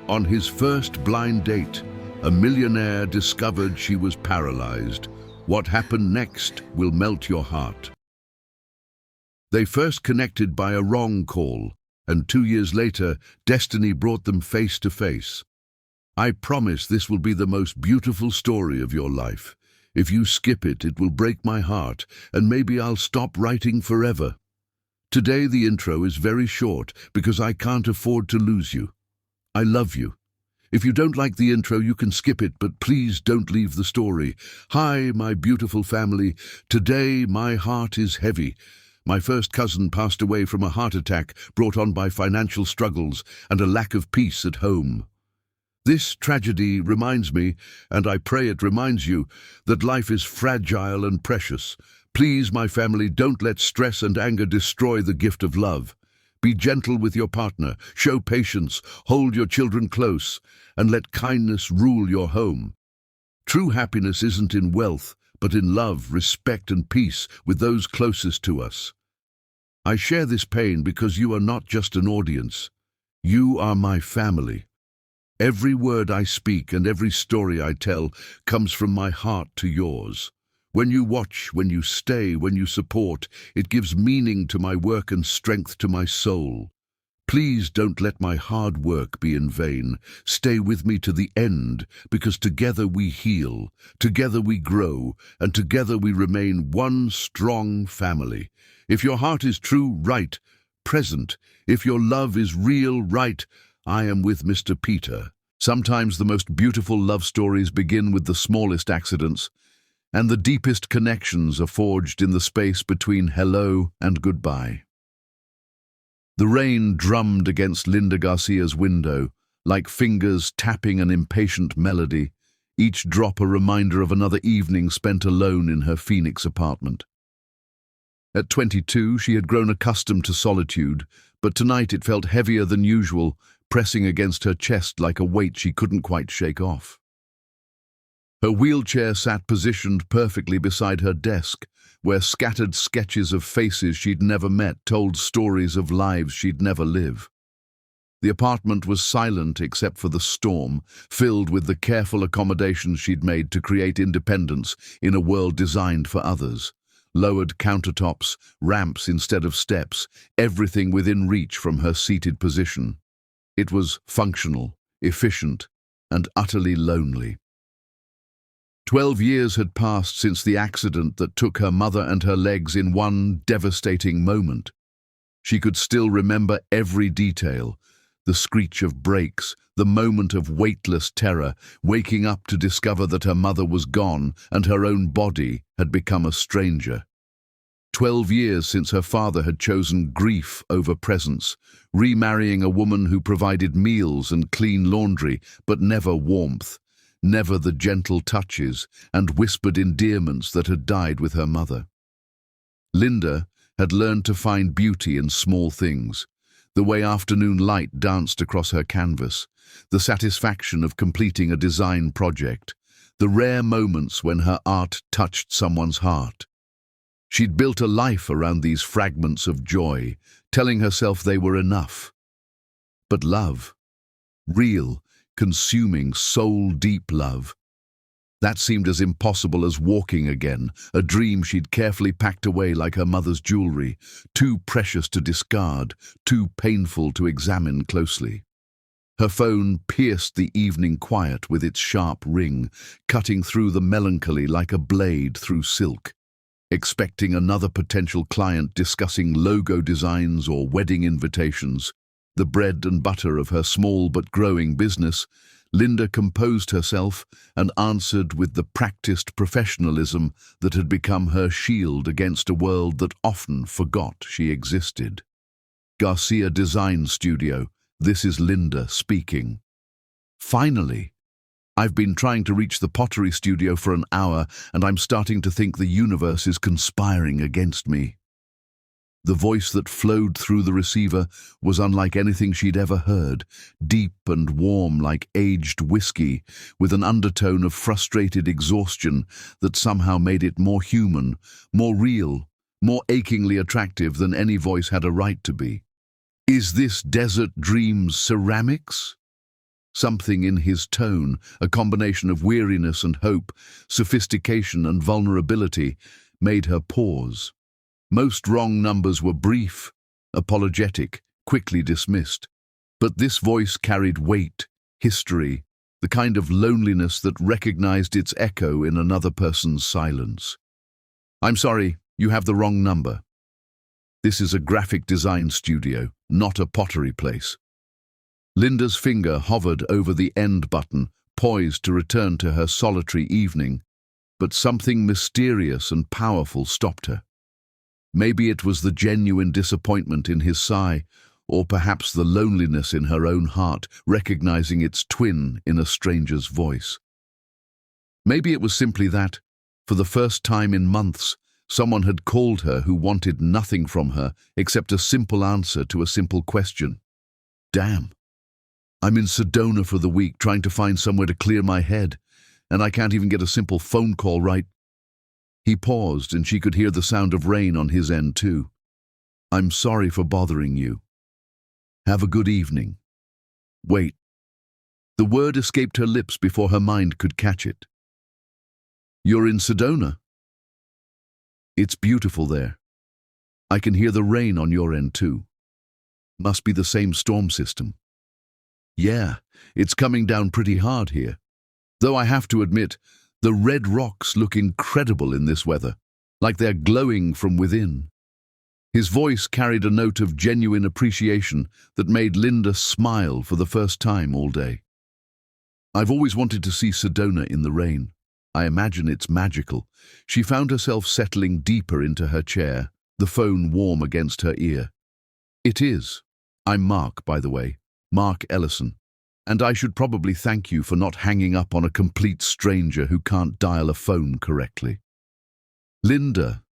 On his first blind date, a millionaire discovered she was paralyzed. What happened next will melt your heart. They first connected by a wrong call, and 2 years later, destiny brought them face to face. I promise this will be the most beautiful story of your life. If you skip it, it will break my heart, and maybe I'll stop writing forever. Today the intro is very short because I can't afford to lose you. I love you. If you don't like the intro, you can skip it, but please don't leave the story. Hi, my beautiful family. Today my heart is heavy. My first cousin passed away from a heart attack brought on by financial struggles and a lack of peace at home. This tragedy reminds me, and I pray it reminds you, that life is fragile and precious. Please, my family, don't let stress and anger destroy the gift of love. Be gentle with your partner, show patience, hold your children close, and let kindness rule your home. True happiness isn't in wealth, but in love, respect, and peace with those closest to us. I share this pain because you are not just an audience. You are my family. Every word I speak and every story I tell comes from my heart to yours. When you watch, when you stay, when you support, it gives meaning to my work and strength to my soul. Please don't let my hard work be in vain. Stay with me to the end, because together we heal, together we grow, and together we remain one strong family. If your heart is true, right, present. If your love is real, right, I am with Mr. Peter. Sometimes the most beautiful love stories begin with the smallest accidents, and the deepest connections are forged in the space between hello and goodbye. The rain drummed against Linda Garcia's window, like fingers tapping an impatient melody, each drop a reminder of another evening spent alone in her Phoenix apartment. At 22, she had grown accustomed to solitude, but tonight it felt heavier than usual, pressing against her chest like a weight she couldn't quite shake off. Her wheelchair sat positioned perfectly beside her desk, where scattered sketches of faces she'd never met told stories of lives she'd never live. The apartment was silent except for the storm, filled with the careful accommodations she'd made to create independence in a world designed for others. Lowered countertops, ramps instead of steps, everything within reach from her seated position. It was functional, efficient, and utterly lonely. 12 years had passed since the accident that took her mother and her legs in one devastating moment. She could still remember every detail, the screech of brakes, the moment of weightless terror, waking up to discover that her mother was gone and her own body had become a stranger. 12 years since her father had chosen grief over presence, remarrying a woman who provided meals and clean laundry, but never warmth, never the gentle touches and whispered endearments that had died with her mother. Linda had learned to find beauty in small things, the way afternoon light danced across her canvas, the satisfaction of completing a design project, the rare moments when her art touched someone's heart. She'd built a life around these fragments of joy, telling herself they were enough. But love, real, consuming, soul-deep love, that seemed as impossible as walking again, a dream she'd carefully packed away like her mother's jewelry, too precious to discard, too painful to examine closely. Her phone pierced the evening quiet with its sharp ring, cutting through the melancholy like a blade through silk. Expecting another potential client discussing logo designs or wedding invitations, the bread and butter of her small but growing business, Linda composed herself and answered with the practiced professionalism that had become her shield against a world that often forgot she existed. Garcia Design Studio, this is Linda speaking. Finally, I've been trying to reach the pottery studio for an hour, and I'm starting to think the universe is conspiring against me. The voice that flowed through the receiver was unlike anything she'd ever heard, deep and warm like aged whiskey, with an undertone of frustrated exhaustion that somehow made it more human, more real, more achingly attractive than any voice had a right to be. Is this Desert Dreams ceramics? Something in his tone, a combination of weariness and hope, sophistication and vulnerability, made her pause. Most wrong numbers were brief, apologetic, quickly dismissed. But this voice carried weight, history, the kind of loneliness that recognized its echo in another person's silence. "I'm sorry, you have the wrong number. This is a graphic design studio, not a pottery place." Linda's finger hovered over the end button, poised to return to her solitary evening, but something mysterious and powerful stopped her. Maybe it was the genuine disappointment in his sigh, or perhaps the loneliness in her own heart, recognizing its twin in a stranger's voice. Maybe it was simply that, for the first time in months, someone had called her who wanted nothing from her except a simple answer to a simple question. "Damn. I'm in Sedona for the week trying to find somewhere to clear my head, and I can't even get a simple phone call right." He paused, and she could hear the sound of rain on his end too. "I'm sorry for bothering you. Have a good evening." Wait. The word escaped her lips before her mind could catch it. "You're in Sedona? It's beautiful there. I can hear the rain on your end too. Must be the same storm system." "Yeah, it's coming down pretty hard here. Though I have to admit, the red rocks look incredible in this weather, like they're glowing from within." His voice carried a note of genuine appreciation that made Linda smile for the first time all day. "I've always wanted to see Sedona in the rain. I imagine it's magical." She found herself settling deeper into her chair, the phone warm against her ear. "It is. I'm Mark, by the way. Mark Ellison. And I should probably thank you for not hanging up on a complete stranger who can't dial a phone correctly." Linda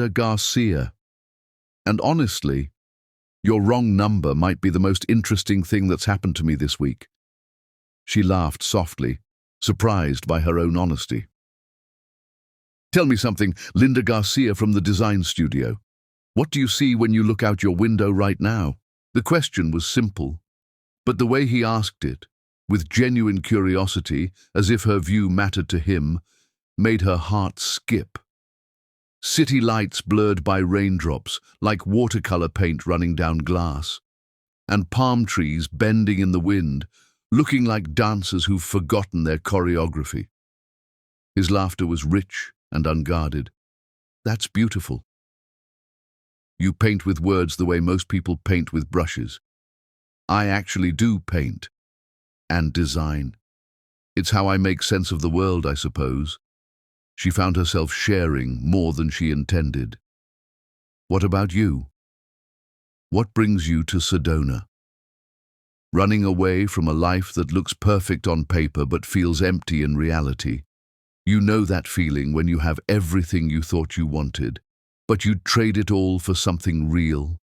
Garcia. "And honestly, your wrong number might be the most interesting thing that's happened to me this week." She laughed softly, surprised by her own honesty. "Tell me something, Linda Garcia from the design studio. What do you see when you look out your window right now?" The question was simple, but the way he asked it, with genuine curiosity, as if her view mattered to him, made her heart skip. City lights blurred by raindrops, like watercolor paint running down glass, and palm trees bending in the wind, looking like dancers who've forgotten their choreography. His laughter was rich and unguarded. "That's beautiful. You paint with words the way most people paint with brushes. I actually do paint and design. It's how I make sense of the world, I suppose." She found herself sharing more than she intended. "What about you? What brings you to Sedona?" Running away from a life that looks perfect on paper but feels empty in reality. You know that feeling when you have everything you thought you wanted, but you'd trade it all for something real.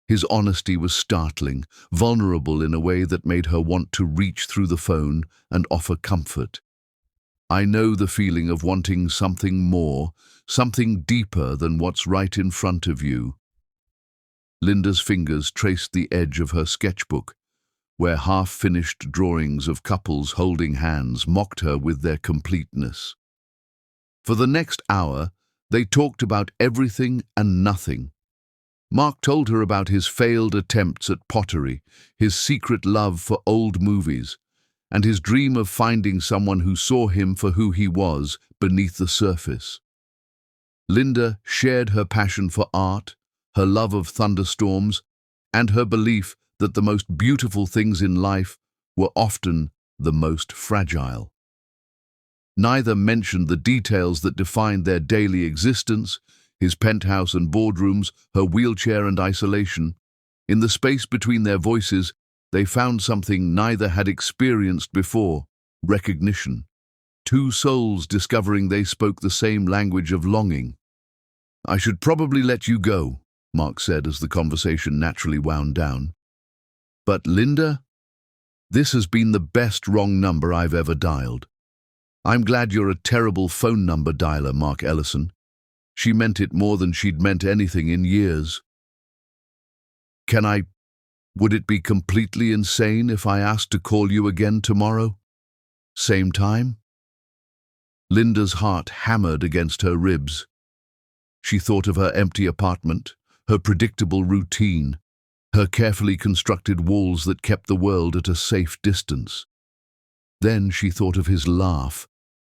His honesty was startling, vulnerable in a way that made her want to reach through the phone and offer comfort. "I know the feeling of wanting something more, something deeper than what's right in front of you." Linda's fingers traced the edge of her sketchbook, where half-finished drawings of couples holding hands mocked her with their completeness. For the next hour, they talked about everything and nothing. Mark told her about his failed attempts at pottery, his secret love for old movies, and his dream of finding someone who saw him for who he was beneath the surface. Linda shared her passion for art, her love of thunderstorms, and her belief that the most beautiful things in life were often the most fragile. Neither mentioned the details that defined their daily existence, his penthouse and boardrooms, her wheelchair and isolation. In the space between their voices, they found something neither had experienced before: recognition. Two souls discovering they spoke the same language of longing. "I should probably let you go," Mark said as the conversation naturally wound down. "But Linda, this has been the best wrong number I've ever dialed. I'm glad you're a terrible phone number dialer, Mark Ellison." She meant it more than she'd meant anything in years. Can I Would it be completely insane if I asked to call you again tomorrow? Same time? Linda's heart hammered against her ribs. She thought of her empty apartment, her predictable routine, her carefully constructed walls that kept the world at a safe distance. Then she thought of his laugh,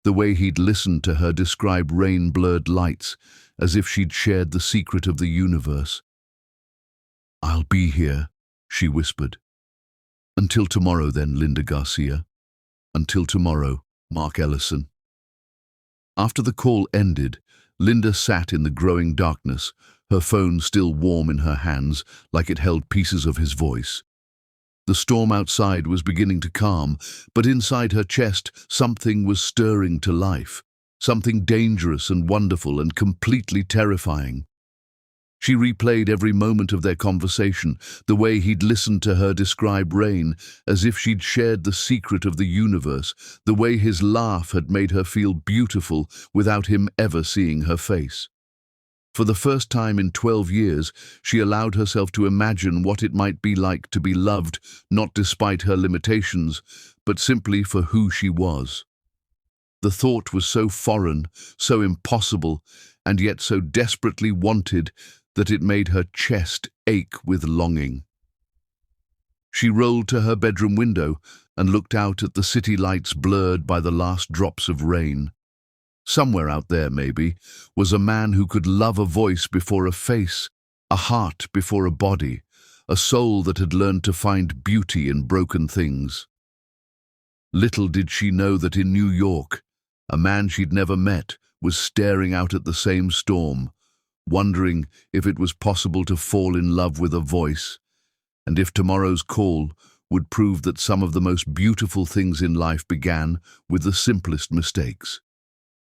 the way he'd listened to her describe rain-blurred lights, as if she'd shared the secret of the universe. "I'll be here," she whispered. "Until tomorrow then, Linda Garcia. Until tomorrow, Mark Ellison." After the call ended, Linda sat in the growing darkness, her phone still warm in her hands, like it held pieces of his voice. The storm outside was beginning to calm, but inside her chest something was stirring to life, something dangerous and wonderful and completely terrifying. She replayed every moment of their conversation, the way he'd listened to her describe rain, as if she'd shared the secret of the universe, the way his laugh had made her feel beautiful without him ever seeing her face. For the first time in 12 years, she allowed herself to imagine what it might be like to be loved, not despite her limitations, but simply for who she was. The thought was so foreign, so impossible, and yet so desperately wanted that it made her chest ache with longing. She rolled to her bedroom window and looked out at the city lights blurred by the last drops of rain. Somewhere out there, maybe, was a man who could love a voice before a face, a heart before a body, a soul that had learned to find beauty in broken things. Little did she know that in New York, a man she'd never met was staring out at the same storm, wondering if it was possible to fall in love with a voice, and if tomorrow's call would prove that some of the most beautiful things in life began with the simplest mistakes.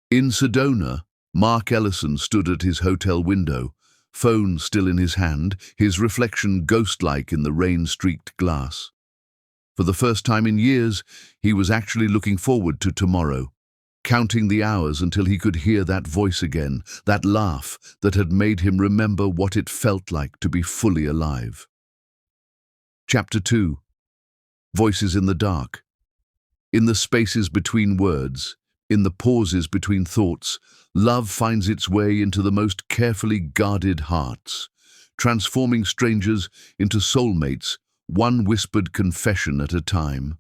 In Sedona, Mark Ellison stood at his hotel window, phone still in his hand, his reflection ghost-like in the rain-streaked glass. For the first time in years, he was actually looking forward to tomorrow, counting the hours until he could hear that voice again, that laugh that had made him remember what it felt like to be fully alive. Chapter 2. Voices in the Dark. In the spaces between words, in the pauses between thoughts, love finds its way into the most carefully guarded hearts, transforming strangers into soulmates, one whispered confession at a time.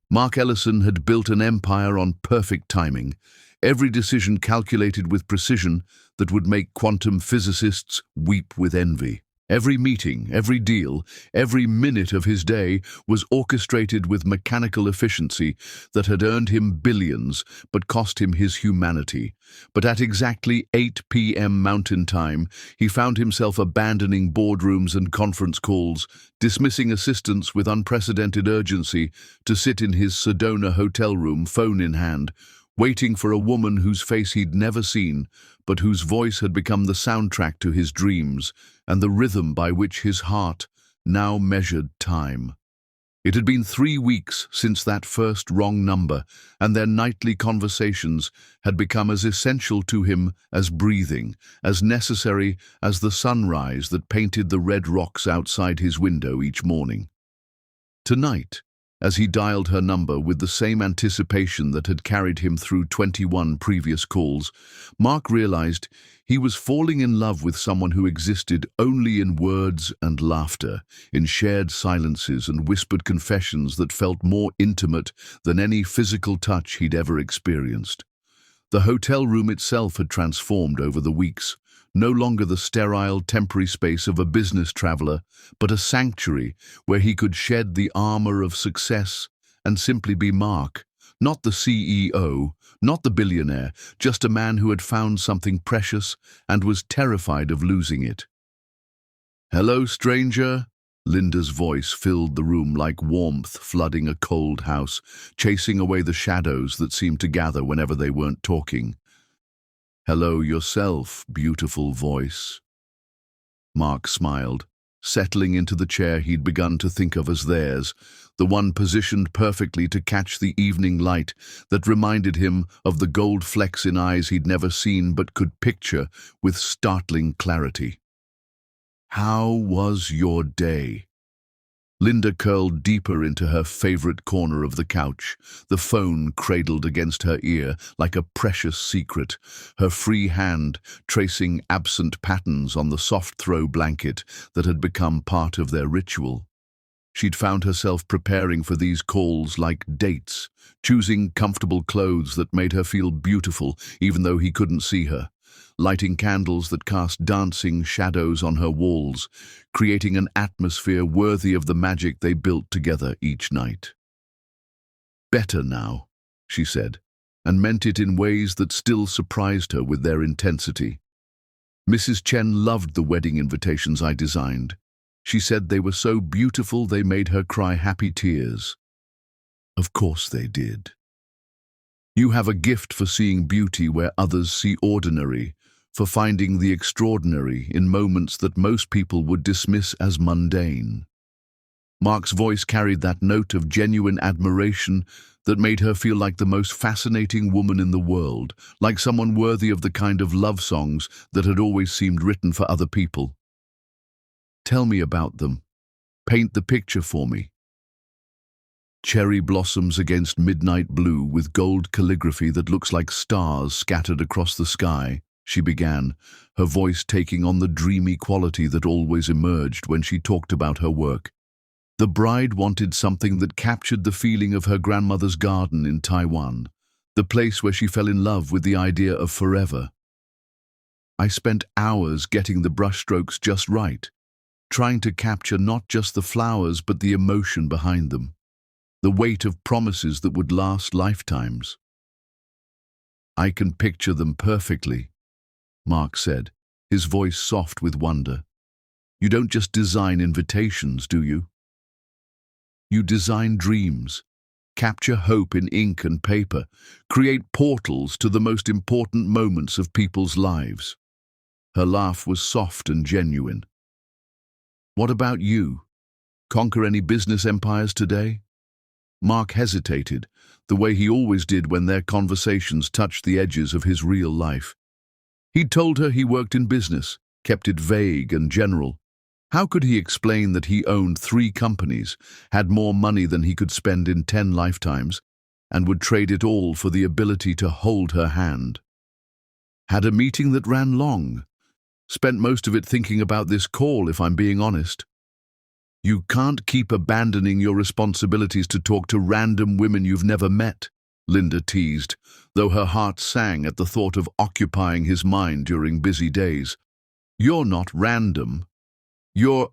Mark Ellison had built an empire on perfect timing, every decision calculated with precision that would make quantum physicists weep with envy. Every meeting, every deal, every minute of his day was orchestrated with mechanical efficiency that had earned him billions but cost him his humanity. But at exactly 8 p.m. Mountain Time, he found himself abandoning boardrooms and conference calls, dismissing assistants with unprecedented urgency to sit in his Sedona hotel room, phone in hand, waiting for a woman whose face he'd never seen, but whose voice had become the soundtrack to his dreams and the rhythm by which his heart now measured time. It had been 3 weeks since that first wrong number, and their nightly conversations had become as essential to him as breathing, as necessary as the sunrise that painted the red rocks outside his window each morning. Tonight, as he dialed her number with the same anticipation that had carried him through 21 previous calls, Mark realized he was falling in love with someone who existed only in words and laughter, in shared silences and whispered confessions that felt more intimate than any physical touch he'd ever experienced. The hotel room itself had transformed over the weeks, no longer the sterile, temporary space of a business traveler, but a sanctuary where he could shed the armor of success and simply be Mark, not the CEO, not the billionaire, just a man who had found something precious and was terrified of losing it. "Hello, stranger?" Linda's voice filled the room like warmth flooding a cold house, chasing away the shadows that seemed to gather whenever they weren't talking. "Hello yourself, beautiful voice." Mark smiled, settling into the chair he'd begun to think of as theirs, the one positioned perfectly to catch the evening light that reminded him of the gold flecks in eyes he'd never seen but could picture with startling clarity. "How was your day?" Linda curled deeper into her favorite corner of the couch, the phone cradled against her ear like a precious secret, her free hand tracing absent patterns on the soft throw blanket that had become part of their ritual. She'd found herself preparing for these calls like dates, choosing comfortable clothes that made her feel beautiful even though he couldn't see her, lighting candles that cast dancing shadows on her walls, creating an atmosphere worthy of the magic they built together each night. "Better now," she said, and meant it in ways that still surprised her with their intensity. "Mrs. Chen loved the wedding invitations I designed. She said they were so beautiful they made her cry happy tears." "Of course they did. You have a gift for seeing beauty where others see ordinary, for finding the extraordinary in moments that most people would dismiss as mundane." Mark's voice carried that note of genuine admiration that made her feel like the most fascinating woman in the world, like someone worthy of the kind of love songs that had always seemed written for other people. "Tell me about them. Paint the picture for me." "Cherry blossoms against midnight blue with gold calligraphy that looks like stars scattered across the sky," she began, her voice taking on the dreamy quality that always emerged when she talked about her work. The bride wanted something that captured the feeling of her grandmother's garden in Taiwan, the place where she fell in love with the idea of forever. "I spent hours getting the brushstrokes just right, trying to capture not just the flowers but the emotion behind them, the weight of promises that would last lifetimes." "I can picture them perfectly," Mark said, his voice soft with wonder. "You don't just design invitations, do you? You design dreams, capture hope in ink and paper, create portals to the most important moments of people's lives." Her laugh was soft and genuine. "What about you? Conquer any business empires today?" Mark hesitated, the way he always did when their conversations touched the edges of his real life. He'd told her he worked in business, kept it vague and general. How could he explain that he owned 3 companies, had more money than he could spend in 10 lifetimes, and would trade it all for the ability to hold her hand? "Had a meeting that ran long. Spent most of it thinking about this call, if I'm being honest." "You can't keep abandoning your responsibilities to talk to random women you've never met," Linda teased, though her heart sang at the thought of occupying his mind during busy days. "You're not random. You're—"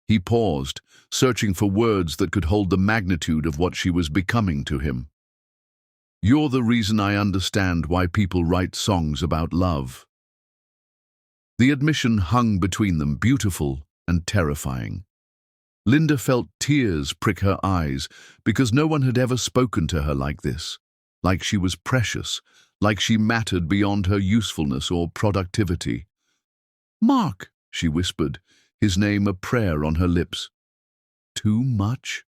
He paused, searching for words that could hold the magnitude of what she was becoming to him. "You're the reason I understand why people write songs about love." The admission hung between them, beautiful and terrifying. Linda felt tears prick her eyes because no one had ever spoken to her like this, like she was precious, like she mattered beyond her usefulness or productivity. "Mark," she whispered, his name a prayer on her lips. "Too much?"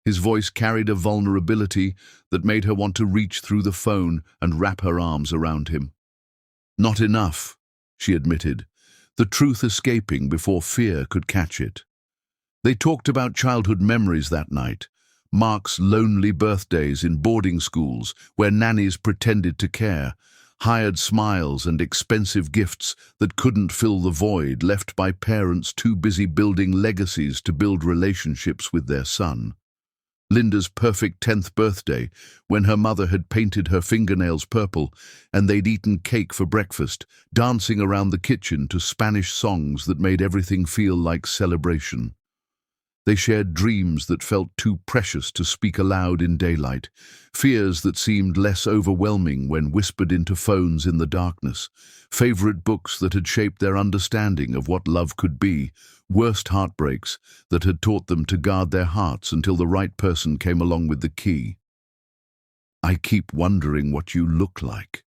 His voice carried a vulnerability that made her want to reach through the phone and wrap her arms around him. "Not enough," she admitted, the truth escaping before fear could catch it. They talked about childhood memories that night, Mark's lonely birthdays in boarding schools where nannies pretended to care, hired smiles and expensive gifts that couldn't fill the void left by parents too busy building legacies to build relationships with their son. Linda's perfect 10th birthday, when her mother had painted her fingernails purple and they'd eaten cake for breakfast, dancing around the kitchen to Spanish songs that made everything feel like celebration. They shared dreams that felt too precious to speak aloud in daylight, fears that seemed less overwhelming when whispered into phones in the darkness, favorite books that had shaped their understanding of what love could be, worst heartbreaks that had taught them to guard their hearts until the right person came along with the key. "I keep wondering what you look like,"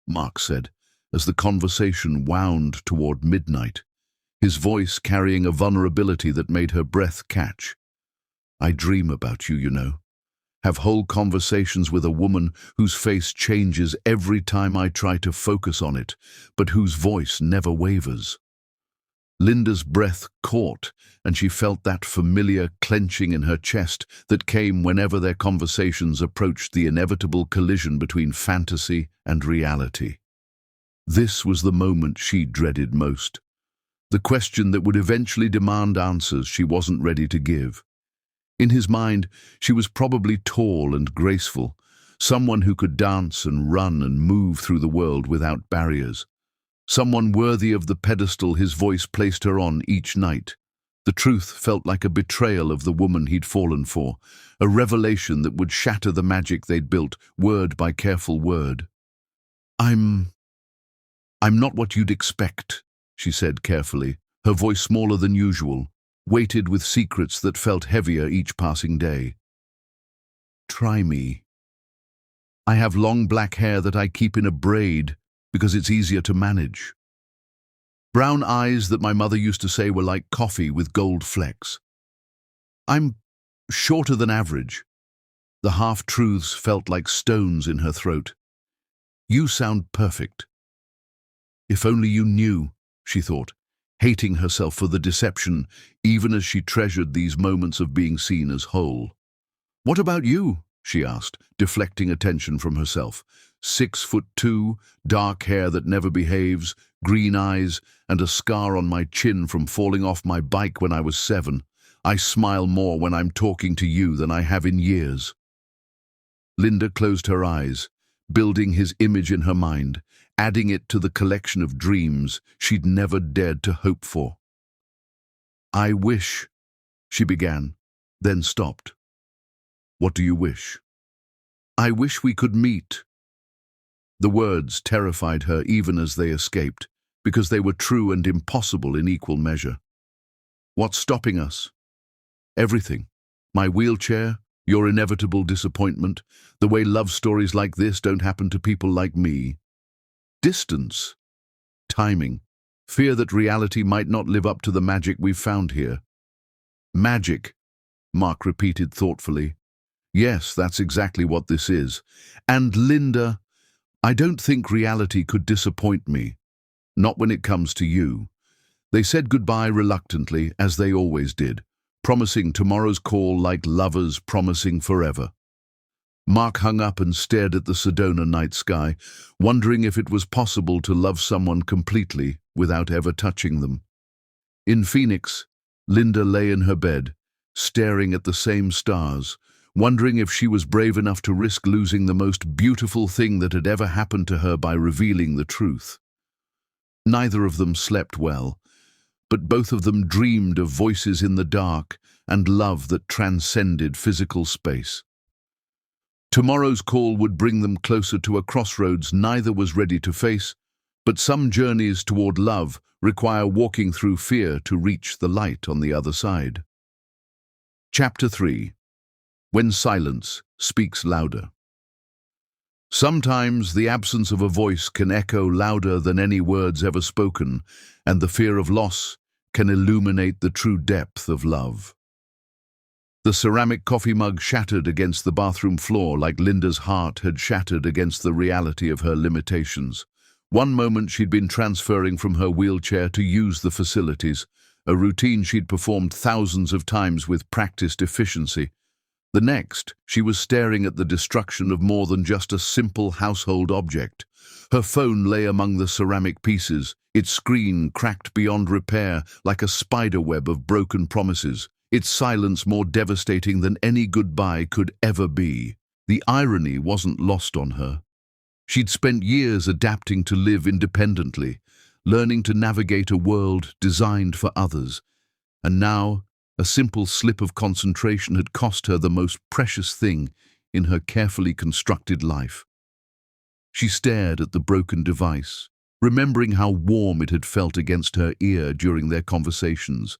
Mark said, as the conversation wound toward midnight, his voice carrying a vulnerability that made her breath catch. "I dream about you, you know. Have whole conversations with a woman whose face changes every time I try to focus on it, but whose voice never wavers." Linda's breath caught, and she felt that familiar clenching in her chest that came whenever their conversations approached the inevitable collision between fantasy and reality. This was the moment she dreaded most, the question that would eventually demand answers she wasn't ready to give. In his mind, she was probably tall and graceful, someone who could dance and run and move through the world without barriers. Someone worthy of the pedestal his voice placed her on each night. The truth felt like a betrayal of the woman he'd fallen for, a revelation that would shatter the magic they'd built, word by careful word. I'm not what you'd expect, she said carefully, her voice smaller than usual, weighted with secrets that felt heavier each passing day. Try me. I have long black hair that I keep in a braid because it's easier to manage. Brown eyes that my mother used to say were like coffee with gold flecks. I'm shorter than average. The half-truths felt like stones in her throat. You sound perfect. If only you knew, she thought, hating herself for the deception, even as she treasured these moments of being seen as whole. What about you? She asked, deflecting attention from herself. 6'2", dark hair that never behaves, green eyes, and a scar on my chin from falling off my bike when I was 7. I smile more when I'm talking to you than I have in years. Linda closed her eyes, building his image in her mind, adding it to the collection of dreams she'd never dared to hope for. I wish, she began, then stopped. What do you wish? I wish we could meet. The words terrified her even as they escaped, because they were true and impossible in equal measure. What's stopping us? Everything. My wheelchair, your inevitable disappointment, the way love stories like this don't happen to people like me. Distance. Timing. Fear that reality might not live up to the magic we've found here. Magic, Mark repeated thoughtfully. Yes, that's exactly what this is. And Linda, I don't think reality could disappoint me. Not when it comes to you. They said goodbye reluctantly, as they always did, promising tomorrow's call like lovers promising forever. Mark hung up and stared at the Sedona night sky, wondering if it was possible to love someone completely without ever touching them. In Phoenix, Linda lay in her bed, staring at the same stars, wondering if she was brave enough to risk losing the most beautiful thing that had ever happened to her by revealing the truth. Neither of them slept well, but both of them dreamed of voices in the dark and love that transcended physical space. Tomorrow's call would bring them closer to a crossroads neither was ready to face, but some journeys toward love require walking through fear to reach the light on the other side. Chapter 3. When silence speaks louder. Sometimes the absence of a voice can echo louder than any words ever spoken, and the fear of loss can illuminate the true depth of love. The ceramic coffee mug shattered against the bathroom floor like Linda's heart had shattered against the reality of her limitations. One moment she'd been transferring from her wheelchair to use the facilities, a routine she'd performed thousands of times with practiced efficiency. The next, she was staring at the destruction of more than just a simple household object. Her phone lay among the ceramic pieces, its screen cracked beyond repair like a spider web of broken promises, its silence more devastating than any goodbye could ever be. The irony wasn't lost on her. She'd spent years adapting to live independently, learning to navigate a world designed for others, and now a simple slip of concentration had cost her the most precious thing in her carefully constructed life. She stared at the broken device, remembering how warm it had felt against her ear during their conversations,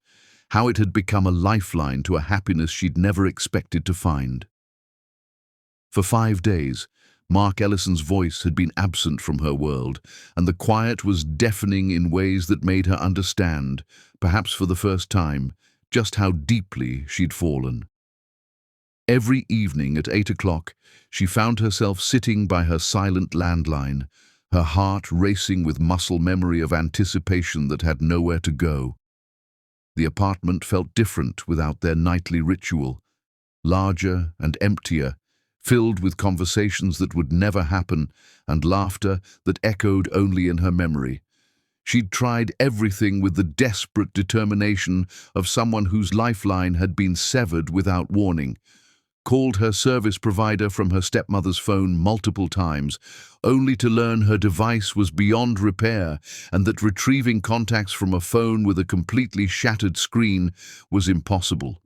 how it had become a lifeline to a happiness she'd never expected to find. For 5 days, Mark Ellison's voice had been absent from her world, and the quiet was deafening in ways that made her understand, perhaps for the first time, just how deeply she'd fallen. Every evening at 8 o'clock, she found herself sitting by her silent landline, her heart racing with muscle memory of anticipation that had nowhere to go. The apartment felt different without their nightly ritual, larger and emptier, filled with conversations that would never happen and laughter that echoed only in her memory. She'd tried everything with the desperate determination of someone whose lifeline had been severed without warning. Called her service provider from her stepmother's phone multiple times, only to learn her device was beyond repair and that retrieving contacts from a phone with a completely shattered screen was impossible.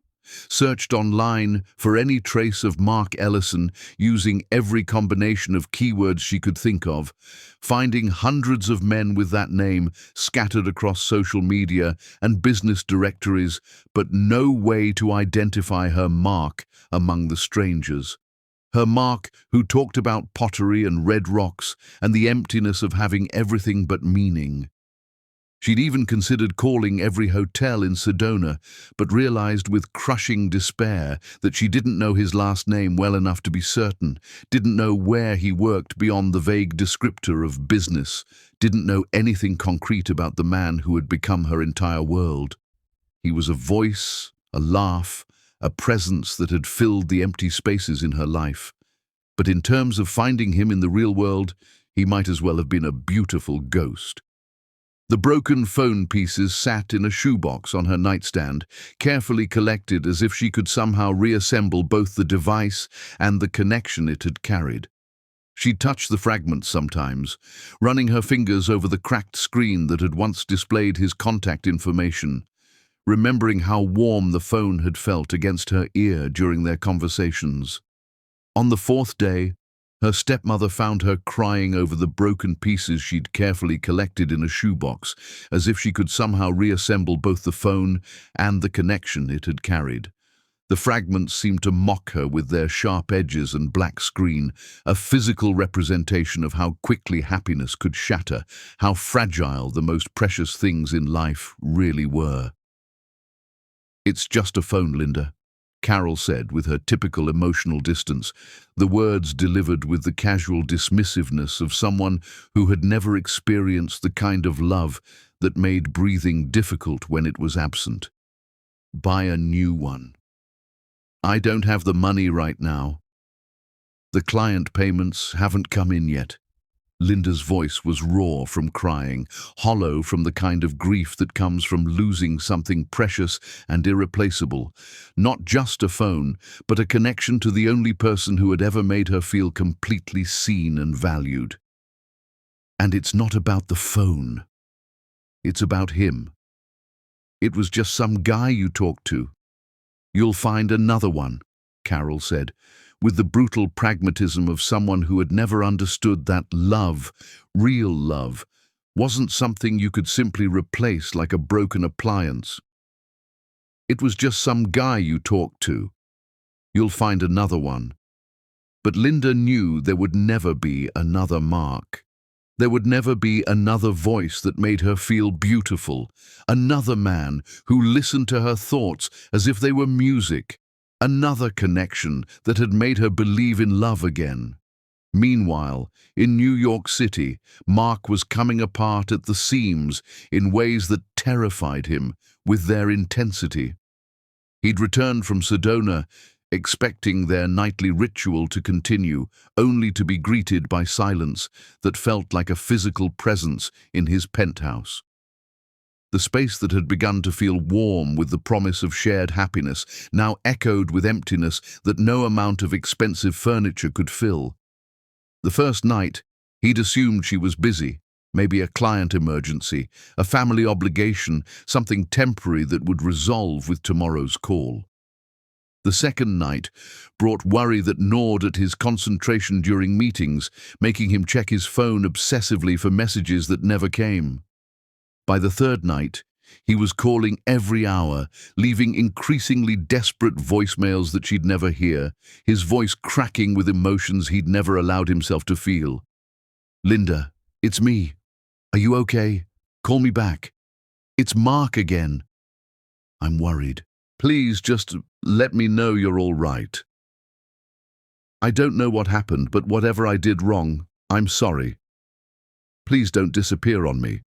Searched online for any trace of Mark Ellison using every combination of keywords she could think of, finding hundreds of men with that name scattered across social media and business directories, but no way to identify her Mark among the strangers. Her Mark who talked about pottery and red rocks and the emptiness of having everything but meaning. She'd even considered calling every hotel in Sedona, but realized with crushing despair that she didn't know his last name well enough to be certain, didn't know where he worked beyond the vague descriptor of business, didn't know anything concrete about the man who had become her entire world. He was a voice, a laugh, a presence that had filled the empty spaces in her life. But in terms of finding him in the real world, he might as well have been a beautiful ghost. The broken phone pieces sat in a shoebox on her nightstand, carefully collected as if she could somehow reassemble both the device and the connection it had carried. She'd touch the fragments sometimes, running her fingers over the cracked screen that had once displayed his contact information, remembering how warm the phone had felt against her ear during their conversations. On the fourth day, her stepmother found her crying over the broken pieces she'd carefully collected in a shoebox, as if she could somehow reassemble both the phone and the connection it had carried. The fragments seemed to mock her with their sharp edges and black screen, a physical representation of how quickly happiness could shatter, how fragile the most precious things in life really were. "It's just a phone, Linda," Carol said with her typical emotional distance, the words delivered with the casual dismissiveness of someone who had never experienced the kind of love that made breathing difficult when it was absent. "Buy a new one." "I don't have the money right now. The client payments haven't come in yet." Linda's voice was raw from crying, hollow from the kind of grief that comes from losing something precious and irreplaceable. Not just a phone, but a connection to the only person who had ever made her feel completely seen and valued. "And it's not about the phone. It's about him. It was just some guy you talked to. You'll find another one," Carol said, with the brutal pragmatism of someone who had never understood that love, real love, wasn't something you could simply replace like a broken appliance. "It was just some guy you talked to. You'll find another one." But Linda knew there would never be another Mark. There would never be another voice that made her feel beautiful, another man who listened to her thoughts as if they were music, another connection that had made her believe in love again. Meanwhile, in New York City, Mark was coming apart at the seams in ways that terrified him with their intensity. He'd returned from Sedona, expecting their nightly ritual to continue, only to be greeted by silence that felt like a physical presence in his penthouse. The space that had begun to feel warm with the promise of shared happiness now echoed with emptiness that no amount of expensive furniture could fill. The first night, he'd assumed she was busy, maybe a client emergency, a family obligation, something temporary that would resolve with tomorrow's call. The second night brought worry that gnawed at his concentration during meetings, making him check his phone obsessively for messages that never came. By the third night, he was calling every hour, leaving increasingly desperate voicemails that she'd never hear, his voice cracking with emotions he'd never allowed himself to feel. "Linda, it's me. Are you okay? Call me back. It's Mark again. I'm worried. Please just let me know you're all right. I don't know what happened, but whatever I did wrong, I'm sorry. Please don't disappear on me.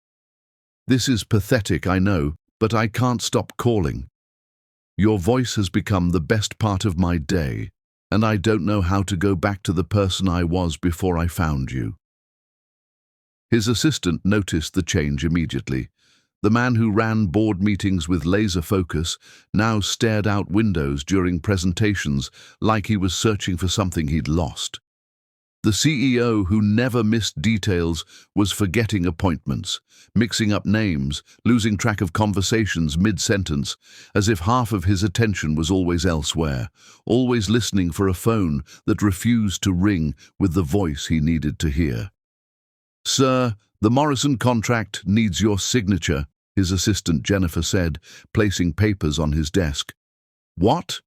This is pathetic, I know, but I can't stop calling. Your voice has become the best part of my day, and I don't know how to go back to the person I was before I found you." His assistant noticed the change immediately. The man who ran board meetings with laser focus now stared out windows during presentations like he was searching for something he'd lost. The CEO, who never missed details, was forgetting appointments, mixing up names, losing track of conversations mid-sentence, as if half of his attention was always elsewhere, always listening for a phone that refused to ring with the voice he needed to hear. "Sir, the Morrison contract needs your signature," his assistant Jennifer said, placing papers on his desk. "What?"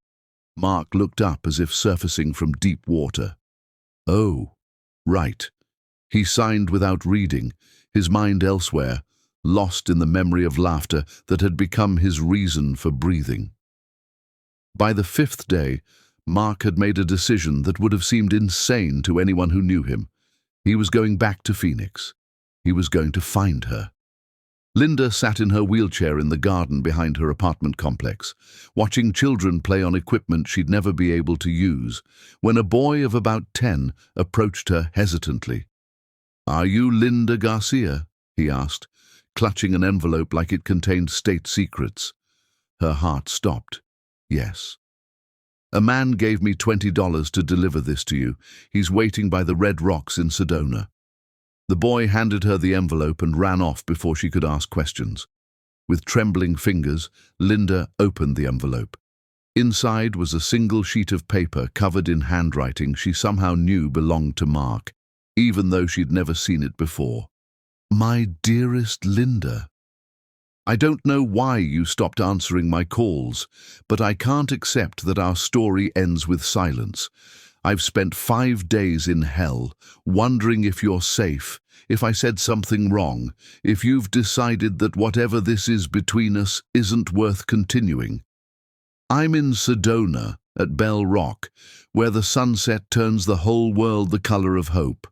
Mark looked up as if surfacing from deep water. "Oh, right." He signed without reading, his mind elsewhere, lost in the memory of laughter that had become his reason for breathing. By the 5th day, Mark had made a decision that would have seemed insane to anyone who knew him. He was going back to Phoenix. He was going to find her. Linda sat in her wheelchair in the garden behind her apartment complex, watching children play on equipment she'd never be able to use, when a boy of about 10 approached her hesitantly. "Are you Linda Garcia?" he asked, clutching an envelope like it contained state secrets. Her heart stopped. "Yes." "A man gave me $20 to deliver this to you. He's waiting by the Red Rocks in Sedona." The boy handed her the envelope and ran off before she could ask questions. With trembling fingers, Linda opened the envelope. Inside was a single sheet of paper covered in handwriting she somehow knew belonged to Mark, even though she'd never seen it before. "My dearest Linda, I don't know why you stopped answering my calls, but I can't accept that our story ends with silence. I've spent 5 days in hell, wondering if you're safe, if I said something wrong, if you've decided that whatever this is between us isn't worth continuing. I'm in Sedona, at Bell Rock, where the sunset turns the whole world the color of hope.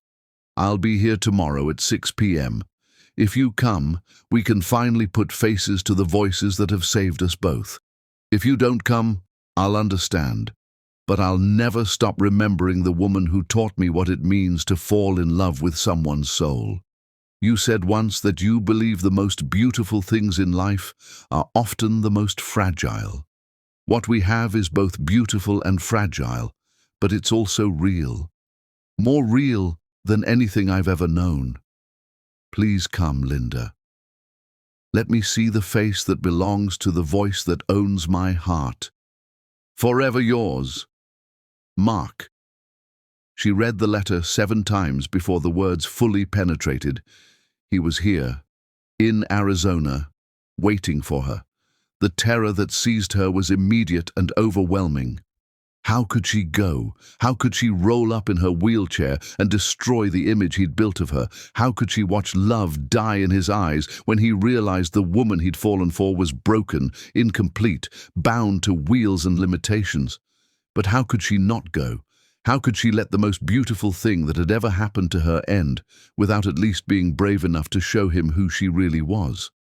I'll be here tomorrow at 6 p.m. If you come, we can finally put faces to the voices that have saved us both. If you don't come, I'll understand. But I'll never stop remembering the woman who taught me what it means to fall in love with someone's soul. You said once that you believe the most beautiful things in life are often the most fragile. What we have is both beautiful and fragile, but it's also real. More real than anything I've ever known. Please come, Linda. Let me see the face that belongs to the voice that owns my heart. Forever yours, Mark." She read the letter 7 times before the words fully penetrated. He was here, in Arizona, waiting for her. The terror that seized her was immediate and overwhelming. How could she go? How could she roll up in her wheelchair and destroy the image he'd built of her? How could she watch love die in his eyes when he realized the woman he'd fallen for was broken, incomplete, bound to wheels and limitations? But how could she not go? How could she let the most beautiful thing that had ever happened to her end without at least being brave enough to show him who she really was?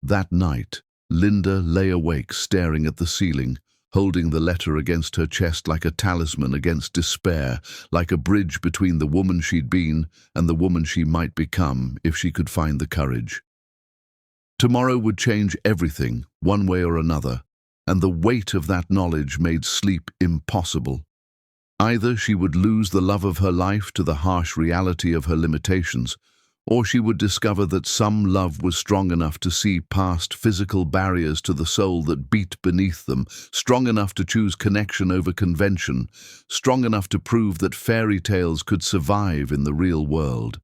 That night, Linda lay awake staring at the ceiling, holding the letter against her chest like a talisman against despair, like a bridge between the woman she'd been and the woman she might become if she could find the courage. Tomorrow would change everything, one way or another, and the weight of that knowledge made sleep impossible. Either she would lose the love of her life to the harsh reality of her limitations, or she would discover that some love was strong enough to see past physical barriers to the soul that beat beneath them, strong enough to choose connection over convention, strong enough to prove that fairy tales could survive in the real world.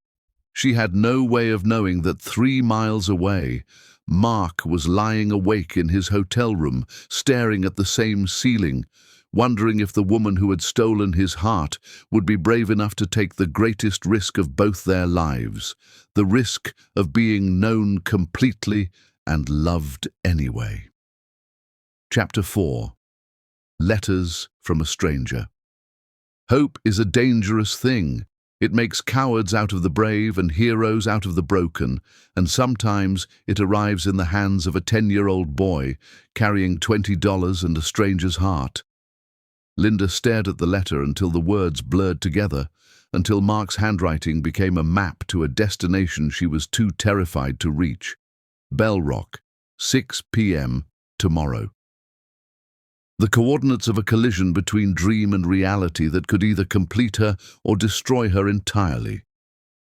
She had no way of knowing that 3 miles away, Mark was lying awake in his hotel room, staring at the same ceiling, wondering if the woman who had stolen his heart would be brave enough to take the greatest risk of both their lives, the risk of being known completely and loved anyway. Chapter 4. Letters from a Stranger. Hope is a dangerous thing. It makes cowards out of the brave and heroes out of the broken, and sometimes it arrives in the hands of a 10-year-old boy carrying $20 and a stranger's heart. Linda stared at the letter until the words blurred together, until Mark's handwriting became a map to a destination she was too terrified to reach. Bell Rock, 6 p.m. tomorrow. The coordinates of a collision between dream and reality that could either complete her or destroy her entirely.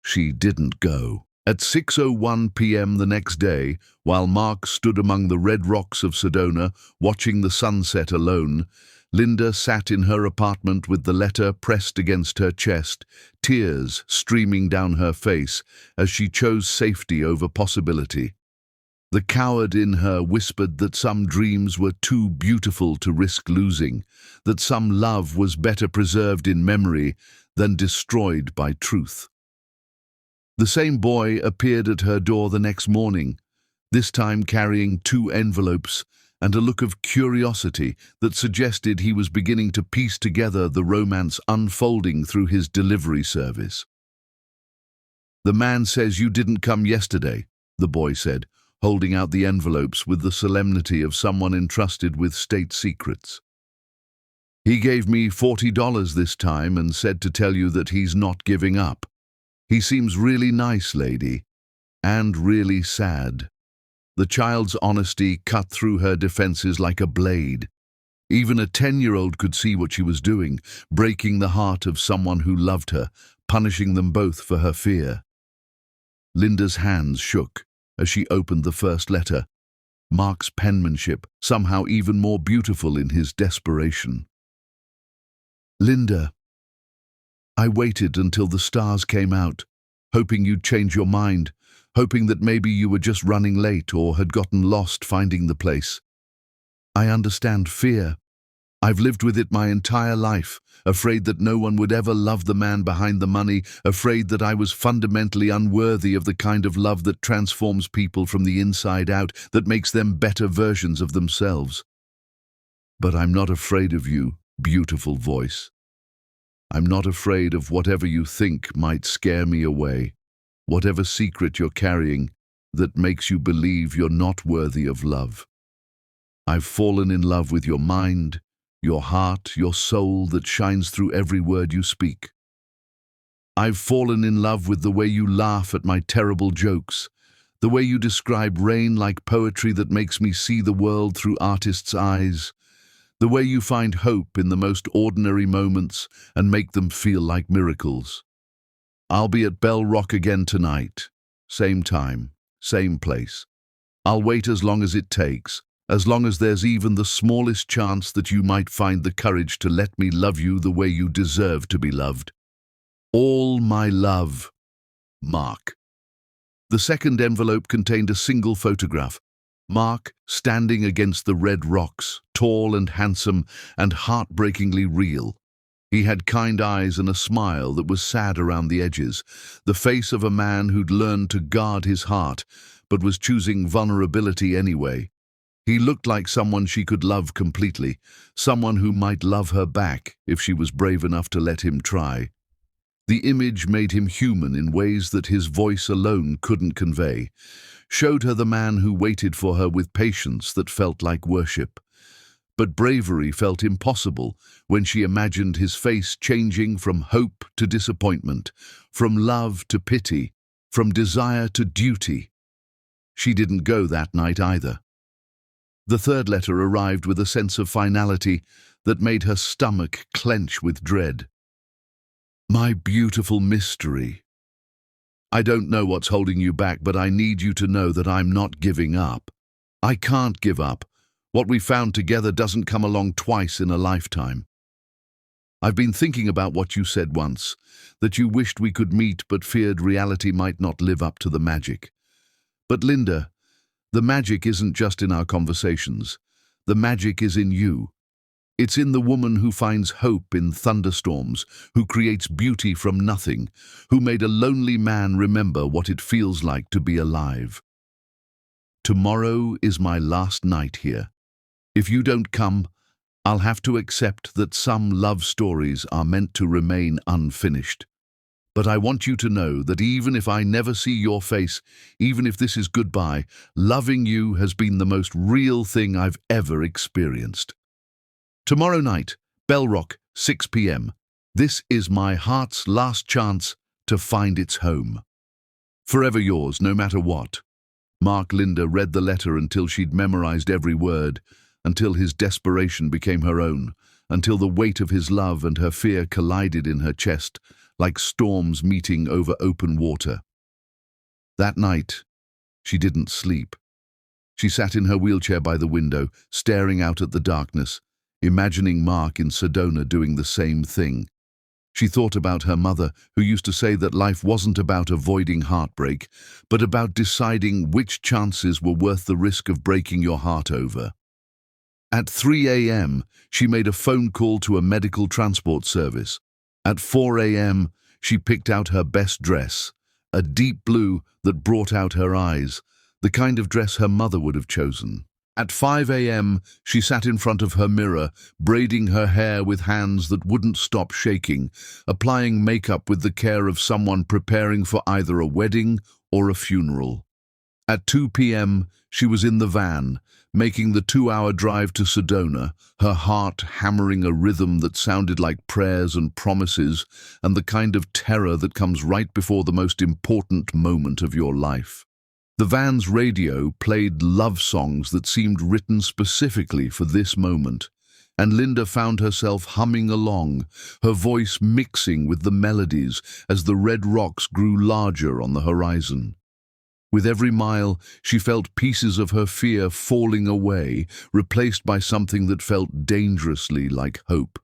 She didn't go. At 6:01 p.m. the next day, while Mark stood among the red rocks of Sedona, watching the sunset alone, Linda sat in her apartment with the letter pressed against her chest, tears streaming down her face as she chose safety over possibility. The coward in her whispered that some dreams were too beautiful to risk losing, that some love was better preserved in memory than destroyed by truth. The same boy appeared at her door the next morning, this time carrying 2 envelopes and a look of curiosity that suggested he was beginning to piece together the romance unfolding through his delivery service. "The man says you didn't come yesterday," the boy said, holding out the envelopes with the solemnity of someone entrusted with state secrets. "He gave me $40 this time and said to tell you that he's not giving up. He seems really nice, lady, and really sad." The child's honesty cut through her defenses like a blade. Even a 10-year-old could see what she was doing, breaking the heart of someone who loved her, punishing them both for her fear. Linda's hands shook as she opened the first letter, Mark's penmanship somehow even more beautiful in his desperation. "Linda, I waited until the stars came out, hoping you'd change your mind, hoping that maybe you were just running late or had gotten lost finding the place. I understand fear. I've lived with it my entire life, afraid that no one would ever love the man behind the money, afraid that I was fundamentally unworthy of the kind of love that transforms people from the inside out, that makes them better versions of themselves. But I'm not afraid of you, beautiful voice. I'm not afraid of whatever you think might scare me away, whatever secret you're carrying that makes you believe you're not worthy of love. I've fallen in love with your mind, your heart, your soul that shines through every word you speak. I've fallen in love with the way you laugh at my terrible jokes, the way you describe rain like poetry that makes me see the world through artists' eyes, the way you find hope in the most ordinary moments and make them feel like miracles. I'll be at Bell Rock again tonight. Same time, same place. I'll wait as long as it takes, as long as there's even the smallest chance that you might find the courage to let me love you the way you deserve to be loved. All my love, Mark." The second envelope contained a single photograph. Mark standing against the red rocks, tall and handsome and heartbreakingly real. He had kind eyes and a smile that was sad around the edges, the face of a man who'd learned to guard his heart, but was choosing vulnerability anyway. He looked like someone she could love completely, someone who might love her back if she was brave enough to let him try. The image made him human in ways that his voice alone couldn't convey, showed her the man who waited for her with patience that felt like worship. But bravery felt impossible when she imagined his face changing from hope to disappointment, from love to pity, from desire to duty. She didn't go that night either. The third letter arrived with a sense of finality that made her stomach clench with dread. "My beautiful mystery. I don't know what's holding you back, but I need you to know that I'm not giving up. I can't give up. What we found together doesn't come along twice in a lifetime. I've been thinking about what you said once, that you wished we could meet but feared reality might not live up to the magic. But Linda, the magic isn't just in our conversations. The magic is in you. It's in the woman who finds hope in thunderstorms, who creates beauty from nothing, who made a lonely man remember what it feels like to be alive. Tomorrow is my last night here. If you don't come, I'll have to accept that some love stories are meant to remain unfinished. But I want you to know that even if I never see your face, even if this is goodbye, loving you has been the most real thing I've ever experienced. Tomorrow night, Bell Rock, 6 p.m. This is my heart's last chance to find its home. Forever yours, no matter what. Mark. Linda read the letter until she'd memorized every word, until his desperation became her own, until the weight of his love and her fear collided in her chest, like storms meeting over open water. That night, she didn't sleep. She sat in her wheelchair by the window, staring out at the darkness, imagining Mark in Sedona doing the same thing. She thought about her mother, who used to say that life wasn't about avoiding heartbreak, but about deciding which chances were worth the risk of breaking your heart over. At 3 a.m., she made a phone call to a medical transport service. At 4 a.m., she picked out her best dress, a deep blue that brought out her eyes, the kind of dress her mother would have chosen. At 5 a.m., she sat in front of her mirror, braiding her hair with hands that wouldn't stop shaking, applying makeup with the care of someone preparing for either a wedding or a funeral. At 2 p.m., she was in the van, making the 2-hour drive to Sedona, her heart hammering a rhythm that sounded like prayers and promises and the kind of terror that comes right before the most important moment of your life. The van's radio played love songs that seemed written specifically for this moment, and Linda found herself humming along, her voice mixing with the melodies as the red rocks grew larger on the horizon. With every mile, she felt pieces of her fear falling away, replaced by something that felt dangerously like hope.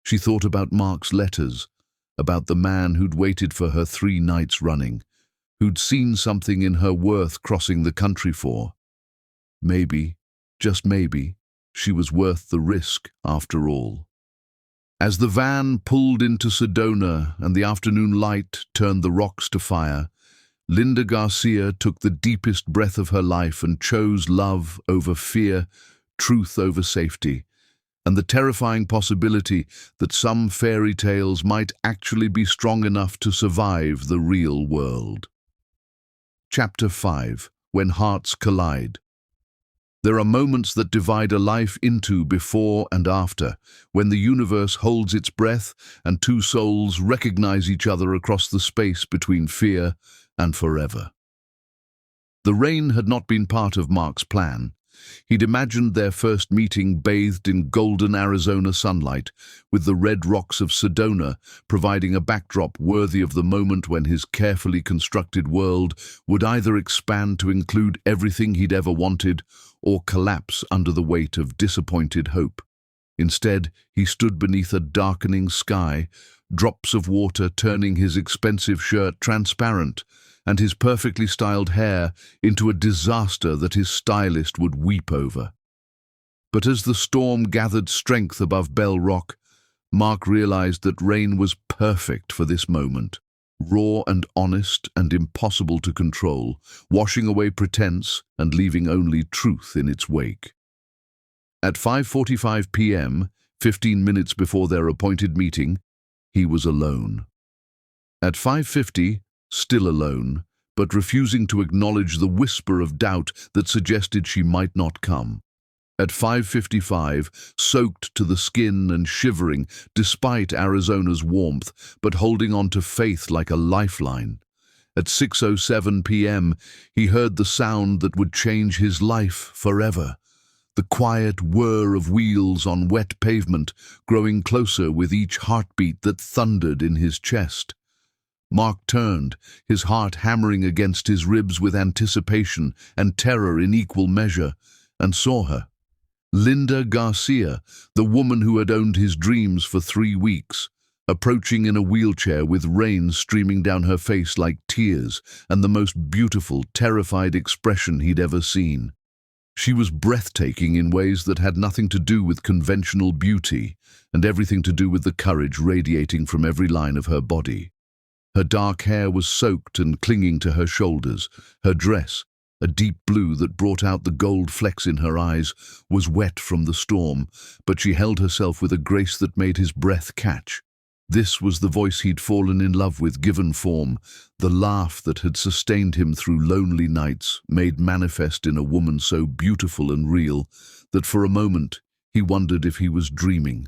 She thought about Mark's letters, about the man who'd waited for her 3 nights running, who'd seen something in her worth crossing the country for. Maybe, just maybe, she was worth the risk after all. As the van pulled into Sedona and the afternoon light turned the rocks to fire, Linda Garcia took the deepest breath of her life and chose love over fear, truth over safety, and the terrifying possibility that some fairy tales might actually be strong enough to survive the real world. Chapter 5. When Hearts Collide. There are moments that divide a life into before and after, when the universe holds its breath and 2 souls recognize each other across the space between fear and forever. The rain had not been part of Mark's plan. He'd imagined their first meeting bathed in golden Arizona sunlight, with the red rocks of Sedona providing a backdrop worthy of the moment when his carefully constructed world would either expand to include everything he'd ever wanted or collapse under the weight of disappointed hope. Instead, he stood beneath a darkening sky, drops of water turning his expensive shirt transparent, and his perfectly styled hair into a disaster that his stylist would weep over. But as the storm gathered strength above Bell Rock, Mark realized that rain was perfect for this moment, raw and honest and impossible to control, washing away pretense and leaving only truth in its wake. At 5:45 p.m., 15 minutes before their appointed meeting, he was alone. At 5:50, still alone, but refusing to acknowledge the whisper of doubt that suggested she might not come. At 5:55, soaked to the skin and shivering despite Arizona's warmth, but holding on to faith like a lifeline. At 6:07 p.m., he heard the sound that would change his life forever. The quiet whir of wheels on wet pavement, growing closer with each heartbeat that thundered in his chest. Mark turned, his heart hammering against his ribs with anticipation and terror in equal measure, and saw her. Linda Garcia, the woman who had owned his dreams for 3 weeks, approaching in a wheelchair with rain streaming down her face like tears and the most beautiful, terrified expression he'd ever seen. She was breathtaking in ways that had nothing to do with conventional beauty and everything to do with the courage radiating from every line of her body. Her dark hair was soaked and clinging to her shoulders. Her dress, a deep blue that brought out the gold flecks in her eyes, was wet from the storm, but she held herself with a grace that made his breath catch. This was the voice he'd fallen in love with, given form, the laugh that had sustained him through lonely nights, made manifest in a woman so beautiful and real that for a moment he wondered if he was dreaming.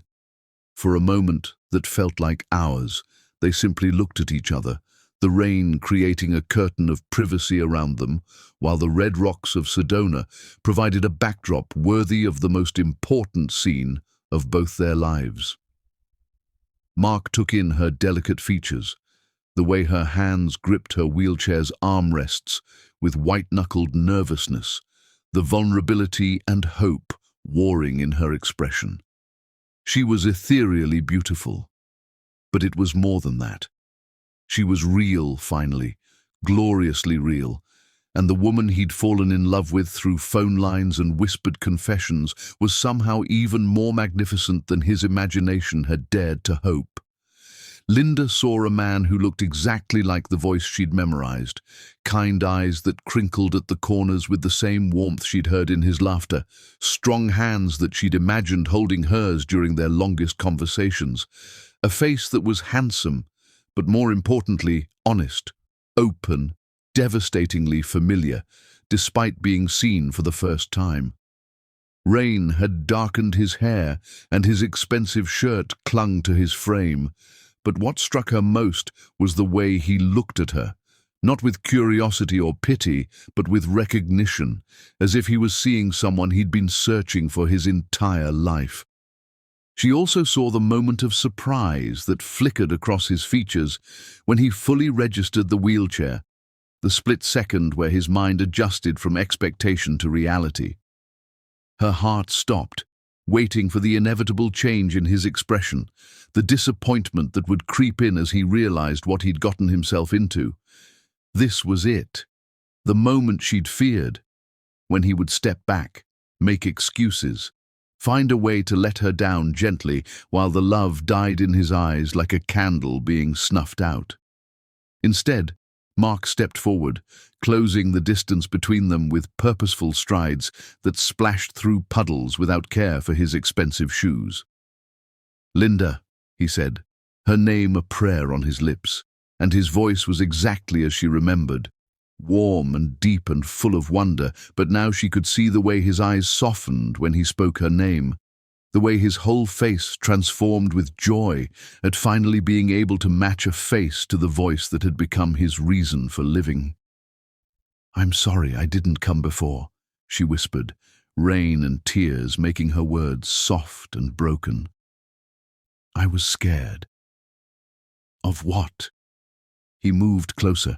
For a moment that felt like hours, they simply looked at each other, the rain creating a curtain of privacy around them, while the red rocks of Sedona provided a backdrop worthy of the most important scene of both their lives. Mark took in her delicate features, the way her hands gripped her wheelchair's armrests with white-knuckled nervousness, the vulnerability and hope warring in her expression. She was ethereally beautiful, but it was more than that. She was real, finally, gloriously real, and the woman he'd fallen in love with through phone lines and whispered confessions was somehow even more magnificent than his imagination had dared to hope. Linda saw a man who looked exactly like the voice she'd memorized, kind eyes that crinkled at the corners with the same warmth she'd heard in his laughter, strong hands that she'd imagined holding hers during their longest conversations, a face that was handsome, but more importantly, honest, open, devastatingly familiar, despite being seen for the first time. Rain had darkened his hair, and his expensive shirt clung to his frame. But what struck her most was the way he looked at her, not with curiosity or pity, but with recognition, as if he was seeing someone he'd been searching for his entire life. She also saw the moment of surprise that flickered across his features when he fully registered the wheelchair, the split second where his mind adjusted from expectation to reality. Her heart stopped, waiting for the inevitable change in his expression, the disappointment that would creep in as he realized what he'd gotten himself into. This was it, the moment she'd feared, when he would step back, make excuses, find a way to let her down gently while the love died in his eyes like a candle being snuffed out. Instead, Mark stepped forward, closing the distance between them with purposeful strides that splashed through puddles without care for his expensive shoes. "Linda," he said, her name a prayer on his lips, and his voice was exactly as she remembered, warm and deep and full of wonder, but now she could see the way his eyes softened when he spoke her name, the way his whole face transformed with joy at finally being able to match a face to the voice that had become his reason for living. "I'm sorry I didn't come before," she whispered, rain and tears making her words soft and broken. "I was scared." "Of what?" He moved closer,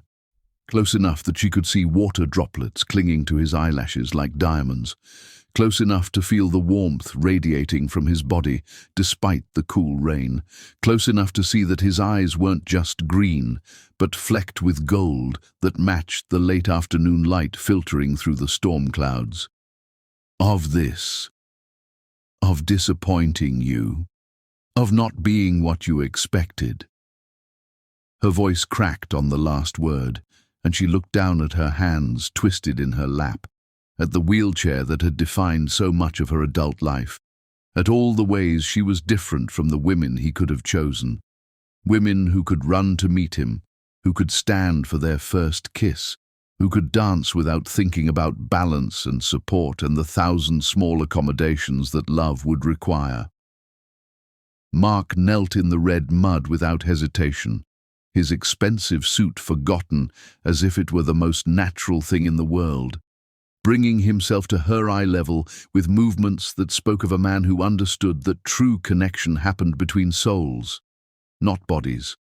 close enough that she could see water droplets clinging to his eyelashes like diamonds, close enough to feel the warmth radiating from his body despite the cool rain, close enough to see that his eyes weren't just green, but flecked with gold that matched the late afternoon light filtering through the storm clouds. "Of this. Of disappointing you. Of not being what you expected." Her voice cracked on the last word, and she looked down at her hands twisted in her lap, at the wheelchair that had defined so much of her adult life, at all the ways she was different from the women he could have chosen, women who could run to meet him, who could stand for their first kiss, who could dance without thinking about balance and support and the 1,000 small accommodations that love would require. Mark knelt in the red mud without hesitation, his expensive suit forgotten as if it were the most natural thing in the world, bringing himself to her eye level with movements that spoke of a man who understood that true connection happened between souls, not bodies.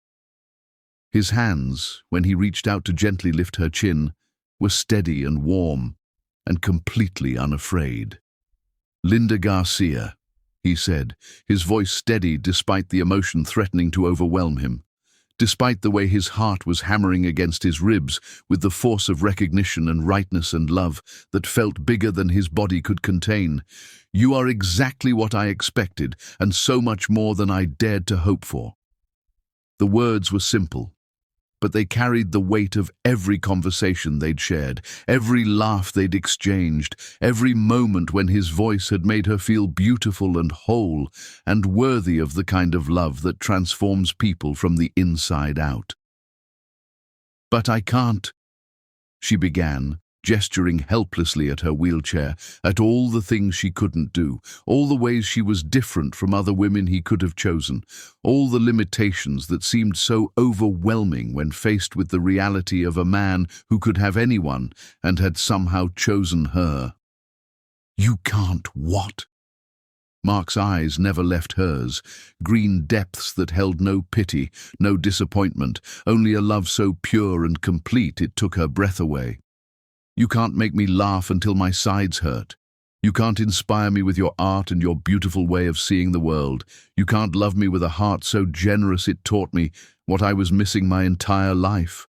His hands, when he reached out to gently lift her chin, were steady and warm, and completely unafraid. "Linda Garcia," he said, his voice steady despite the emotion threatening to overwhelm him, despite the way his heart was hammering against his ribs with the force of recognition and rightness and love that felt bigger than his body could contain. "You are exactly what I expected, and so much more than I dared to hope for." The words were simple, but they carried the weight of every conversation they'd shared, every laugh they'd exchanged, every moment when his voice had made her feel beautiful and whole and worthy of the kind of love that transforms people from the inside out. "But I can't," she began, gesturing helplessly at her wheelchair, at all the things she couldn't do, all the ways she was different from other women he could have chosen, all the limitations that seemed so overwhelming when faced with the reality of a man who could have anyone and had somehow chosen her. "You can't what?" Mark's eyes never left hers, green depths that held no pity, no disappointment, only a love so pure and complete it took her breath away. "You can't make me laugh until my sides hurt. You can't inspire me with your art and your beautiful way of seeing the world. You can't love me with a heart so generous it taught me what I was missing my entire life."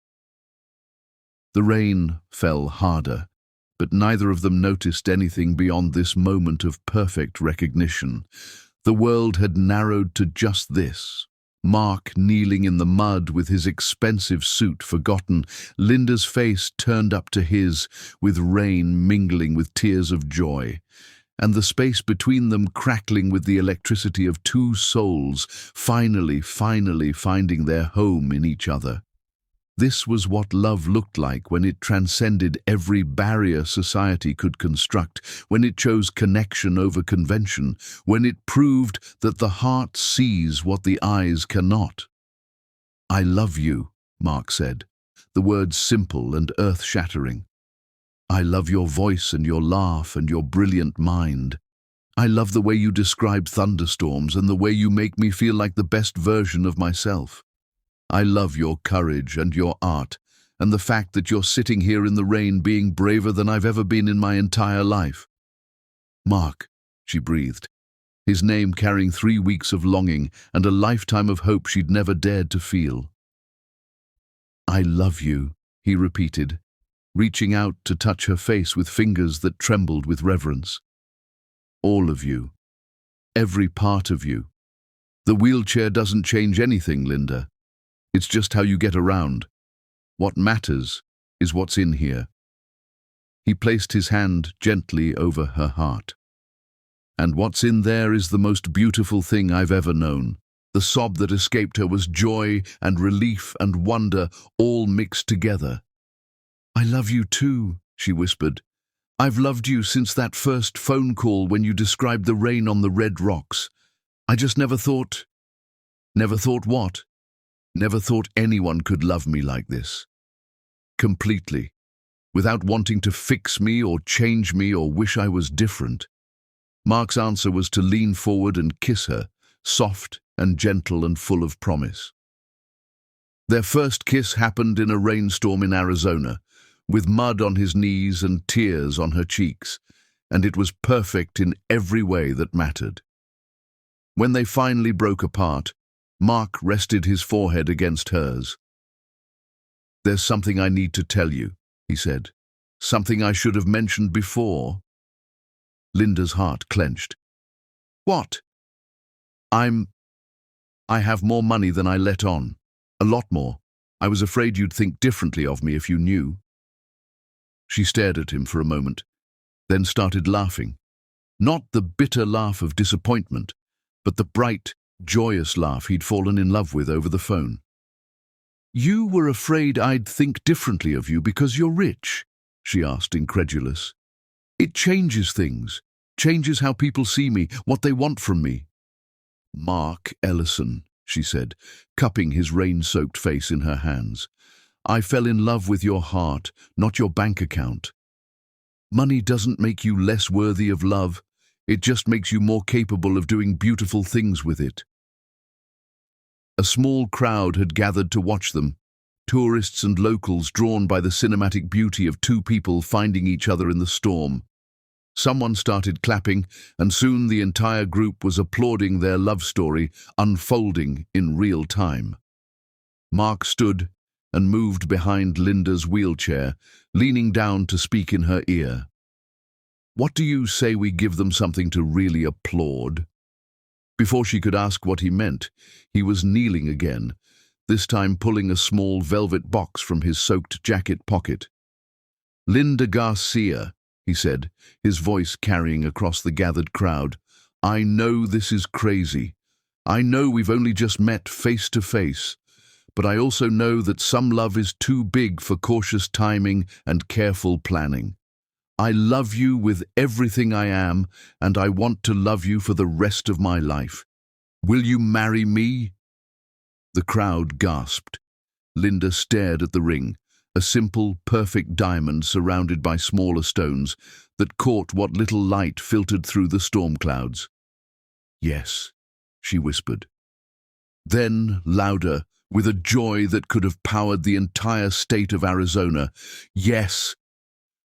The rain fell harder, but neither of them noticed anything beyond this moment of perfect recognition. The world had narrowed to just this. Mark kneeling in the mud with his expensive suit forgotten, Linda's face turned up to his, with rain mingling with tears of joy, and the space between them crackling with the electricity of two souls finally finding their home in each other. This was what love looked like when it transcended every barrier society could construct, when it chose connection over convention, when it proved that the heart sees what the eyes cannot. "I love you," Mark said, the words simple and earth-shattering. "I love your voice and your laugh and your brilliant mind. I love the way you describe thunderstorms and the way you make me feel like the best version of myself. I love your courage and your art, and the fact that you're sitting here in the rain being braver than I've ever been in my entire life." "Mark," she breathed, his name carrying 3 weeks of longing and a lifetime of hope she'd never dared to feel. "I love you," he repeated, reaching out to touch her face with fingers that trembled with reverence. "All of you. Every part of you. The wheelchair doesn't change anything, Linda. It's just how you get around. What matters is what's in here." He placed his hand gently over her heart. "And what's in there is the most beautiful thing I've ever known." The sob that escaped her was joy and relief and wonder, all mixed together. "I love you too," she whispered. "I've loved you since that first phone call when you described the rain on the red rocks. I just never thought..." "Never thought what?" "Never thought anyone could love me like this. Completely. Without wanting to fix me or change me or wish I was different." Mark's answer was to lean forward and kiss her, soft and gentle and full of promise. Their first kiss happened in a rainstorm in Arizona, with mud on his knees and tears on her cheeks, and it was perfect in every way that mattered. When they finally broke apart, Mark rested his forehead against hers. "There's something I need to tell you," he said. "Something I should have mentioned before." Linda's heart clenched. "What?" I have more money than I let on. A lot more. I was afraid you'd think differently of me if you knew." She stared at him for a moment, then started laughing. Not the bitter laugh of disappointment, but the bright, joyous laugh he'd fallen in love with over the phone. "You were afraid I'd think differently of you because you're rich?" she asked, incredulous. "It changes things, changes how people see me, what they want from me." "Mark Ellison," she said, cupping his rain-soaked face in her hands. "I fell in love with your heart, not your bank account. Money doesn't make you less worthy of love. It just makes you more capable of doing beautiful things with it." A small crowd had gathered to watch them, tourists and locals drawn by the cinematic beauty of two people finding each other in the storm. Someone started clapping, and soon the entire group was applauding their love story unfolding in real time. Mark stood and moved behind Linda's wheelchair, leaning down to speak in her ear. "What do you say we give them something to really applaud?" Before she could ask what he meant, he was kneeling again, this time pulling a small velvet box from his soaked jacket pocket. "Linda Garcia," he said, his voice carrying across the gathered crowd. "I know this is crazy. I know we've only just met face to face. But I also know that some love is too big for cautious timing and careful planning. I love you with everything I am, and I want to love you for the rest of my life. Will you marry me?" The crowd gasped. Linda stared at the ring, a simple, perfect diamond surrounded by smaller stones that caught what little light filtered through the storm clouds. "Yes," she whispered. Then, louder, with a joy that could have powered the entire state of Arizona, "Yes!"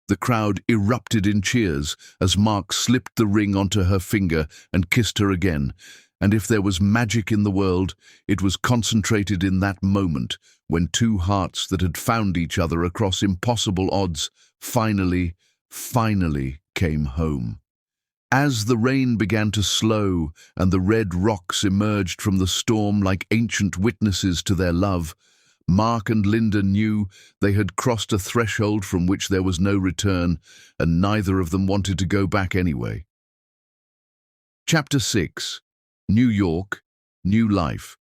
The crowd erupted in cheers as Mark slipped the ring onto her finger and kissed her again, and if there was magic in the world, it was concentrated in that moment when two hearts that had found each other across impossible odds finally came home. As the rain began to slow and the red rocks emerged from the storm like ancient witnesses to their love, Mark and Linda knew they had crossed a threshold from which there was no return, and neither of them wanted to go back anyway. Chapter 6. New York, New Life.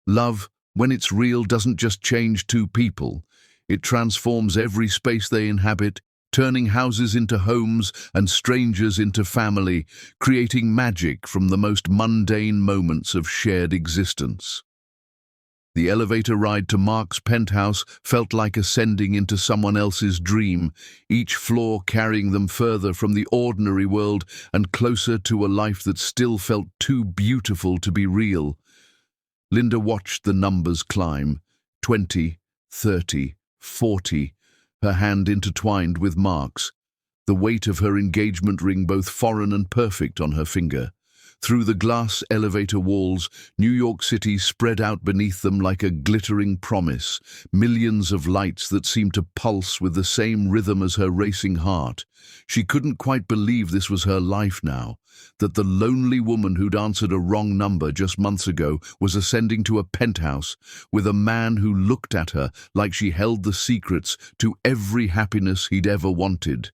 Love, when it's real, doesn't just change two people. It transforms every space they inhabit, turning houses into homes and strangers into family, creating magic from the most mundane moments of shared existence. The elevator ride to Mark's penthouse felt like ascending into someone else's dream, each floor carrying them further from the ordinary world and closer to a life that still felt too beautiful to be real. Linda watched the numbers climb, 20, 30, 40, her hand intertwined with Mark's, the weight of her engagement ring both foreign and perfect on her finger. Through the glass elevator walls, New York City spread out beneath them like a glittering promise, millions of lights that seemed to pulse with the same rhythm as her racing heart. She couldn't quite believe this was her life now, that the lonely woman who'd answered a wrong number just months ago was ascending to a penthouse with a man who looked at her like she held the secrets to every happiness he'd ever wanted.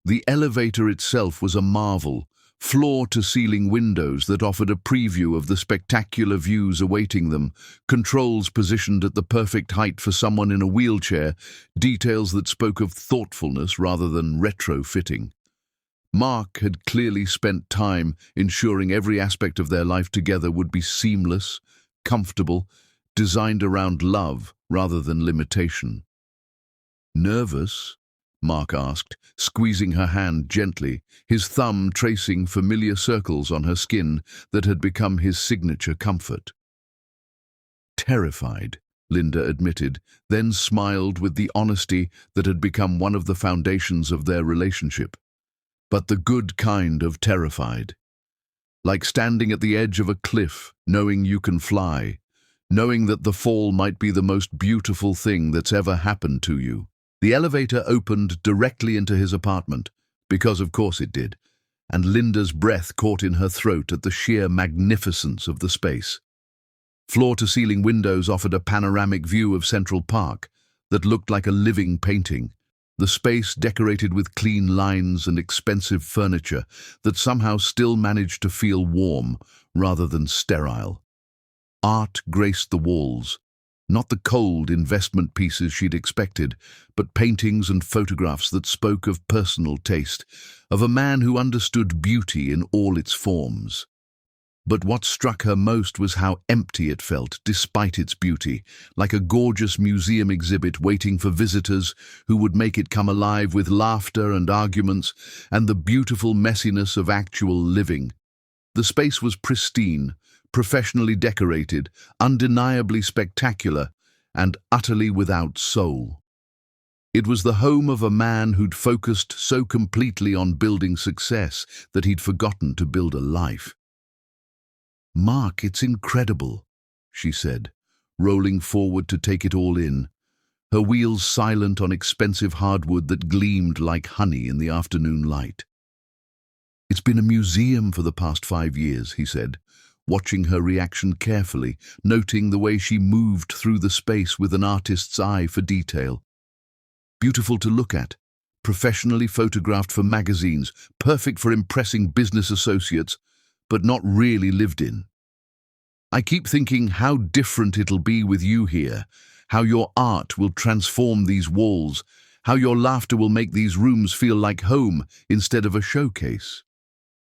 The elevator itself was a marvel, floor-to-ceiling windows that offered a preview of the spectacular views awaiting them, controls positioned at the perfect height for someone in a wheelchair, details that spoke of thoughtfulness rather than retrofitting. Mark had clearly spent time ensuring every aspect of their life together would be seamless, comfortable, designed around love rather than limitation. "Nervous?" Mark asked, squeezing her hand gently, his thumb tracing familiar circles on her skin that had become his signature comfort. "Terrified," Linda admitted, then smiled with the honesty that had become one of the foundations of their relationship. But the good kind of terrified. Like standing at the edge of a cliff, knowing you can fly, knowing that the fall might be the most beautiful thing that's ever happened to you. The elevator opened directly into his apartment, because of course it did, and Linda's breath caught in her throat at the sheer magnificence of the space. Floor-to-ceiling windows offered a panoramic view of Central Park that looked like a living painting, the space decorated with clean lines and expensive furniture that somehow still managed to feel warm rather than sterile. Art graced the walls, not the cold investment pieces she'd expected, but paintings and photographs that spoke of personal taste, of a man who understood beauty in all its forms. But what struck her most was how empty it felt, despite its beauty, like a gorgeous museum exhibit waiting for visitors who would make it come alive with laughter and arguments and the beautiful messiness of actual living. The space was pristine, professionally decorated, undeniably spectacular, and utterly without soul. It was the home of a man who'd focused so completely on building success that he'd forgotten to build a life. "Mark, it's incredible," she said, rolling forward to take it all in, her wheels silent on expensive hardwood that gleamed like honey in the afternoon light. "It's been a museum for the past 5 years," he said, watching her reaction carefully, noting the way she moved through the space with an artist's eye for detail. Beautiful to look at, professionally photographed for magazines, perfect for impressing business associates, but not really lived in. I keep thinking how different it'll be with you here, how your art will transform these walls, how your laughter will make these rooms feel like home instead of a showcase.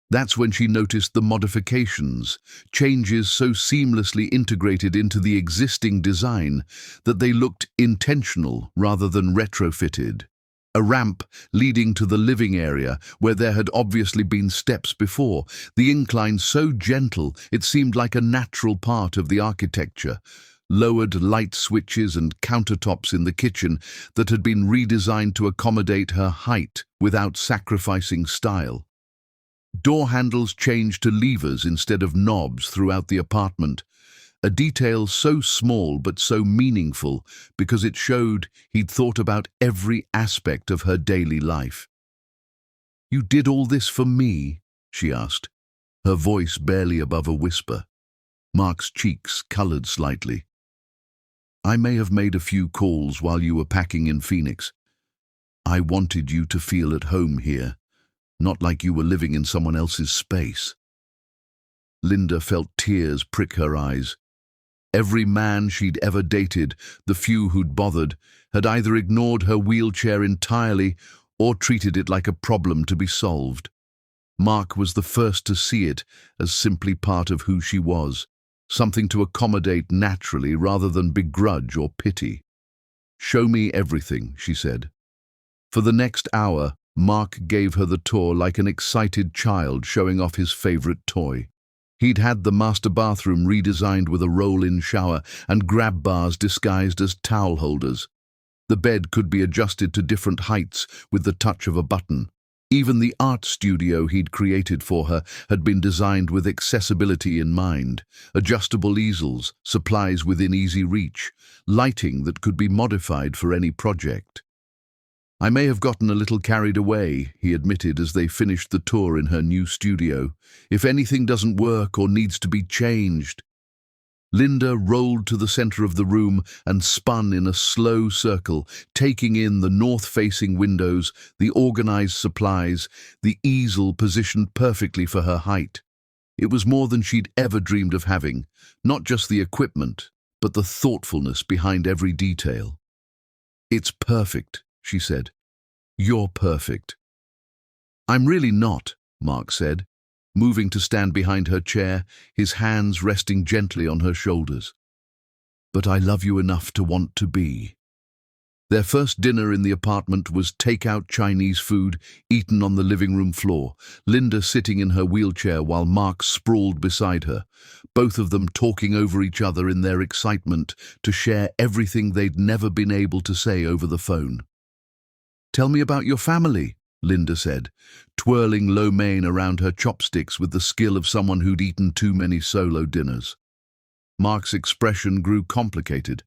That's when she noticed the modifications, changes so seamlessly integrated into the existing design that they looked intentional rather than retrofitted. A ramp leading to the living area where there had obviously been steps before, the incline so gentle it seemed like a natural part of the architecture. Lowered light switches and countertops in the kitchen that had been redesigned to accommodate her height without sacrificing style. Door handles changed to levers instead of knobs throughout the apartment, a detail so small but so meaningful because it showed he'd thought about every aspect of her daily life. "You did all this for me?" she asked, her voice barely above a whisper. Mark's cheeks colored slightly. "I may have made a few calls while you were packing in Phoenix. I wanted you to feel at home here. Not like you were living in someone else's space." Linda felt tears prick her eyes. Every man she'd ever dated, the few who'd bothered, had either ignored her wheelchair entirely or treated it like a problem to be solved. Mark was the first to see it as simply part of who she was, something to accommodate naturally rather than begrudge or pity. "Show me everything," she said. For the next hour, Mark gave her the tour like an excited child showing off his favorite toy. He'd had the master bathroom redesigned with a roll-in shower and grab bars disguised as towel holders. The bed could be adjusted to different heights with the touch of a button. Even the art studio he'd created for her had been designed with accessibility in mind. Adjustable easels, supplies within easy reach, lighting that could be modified for any project. "I may have gotten a little carried away," he admitted as they finished the tour in her new studio. "If anything doesn't work or needs to be changed." Linda rolled to the center of the room and spun in a slow circle, taking in the north-facing windows, the organized supplies, the easel positioned perfectly for her height. It was more than she'd ever dreamed of having, not just the equipment, but the thoughtfulness behind every detail. "It's perfect," she said. "You're perfect." "I'm really not," Mark said, moving to stand behind her chair, his hands resting gently on her shoulders. "But I love you enough to want to be." Their first dinner in the apartment was take-out Chinese food eaten on the living room floor, Linda sitting in her wheelchair while Mark sprawled beside her, both of them talking over each other in their excitement to share everything they'd never been able to say over the phone. "Tell me about your family," Linda said, twirling lo mein around her chopsticks with the skill of someone who'd eaten too many solo dinners. Mark's expression grew complicated.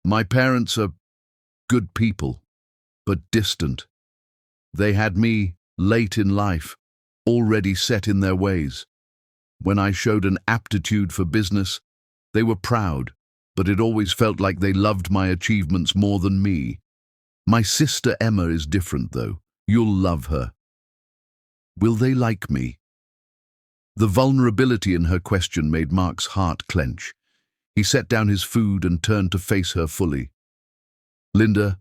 "My parents are good people, but distant. They had me late in life, already set in their ways. When I showed an aptitude for business, they were proud, but it always felt like they loved my achievements more than me. My sister Emma is different, though. You'll love her." "Will they like me?" The vulnerability in her question made Mark's heart clench. He set down his food and turned to face her fully. "Linda,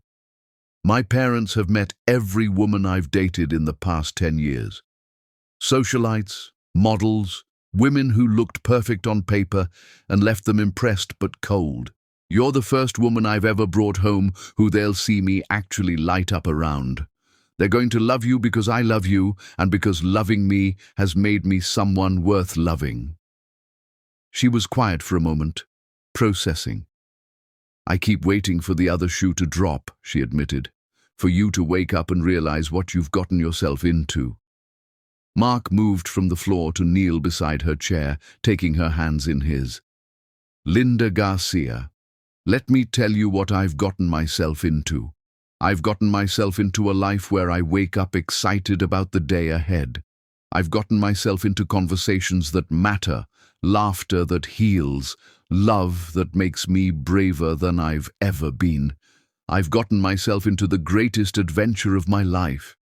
my parents have met every woman I've dated in the past 10 years. Socialites, models, women who looked perfect on paper and left them impressed but cold. You're the first woman I've ever brought home who they'll see me actually light up around. They're going to love you because I love you and because loving me has made me someone worth loving." She was quiet for a moment, processing. "I keep waiting for the other shoe to drop," she admitted, "for you to wake up and realize what you've gotten yourself into." Mark moved from the floor to kneel beside her chair, taking her hands in his. "Linda Garcia, let me tell you what I've gotten myself into. I've gotten myself into a life where I wake up excited about the day ahead. I've gotten myself into conversations that matter, laughter that heals, love that makes me braver than I've ever been. I've gotten myself into the greatest adventure of my life.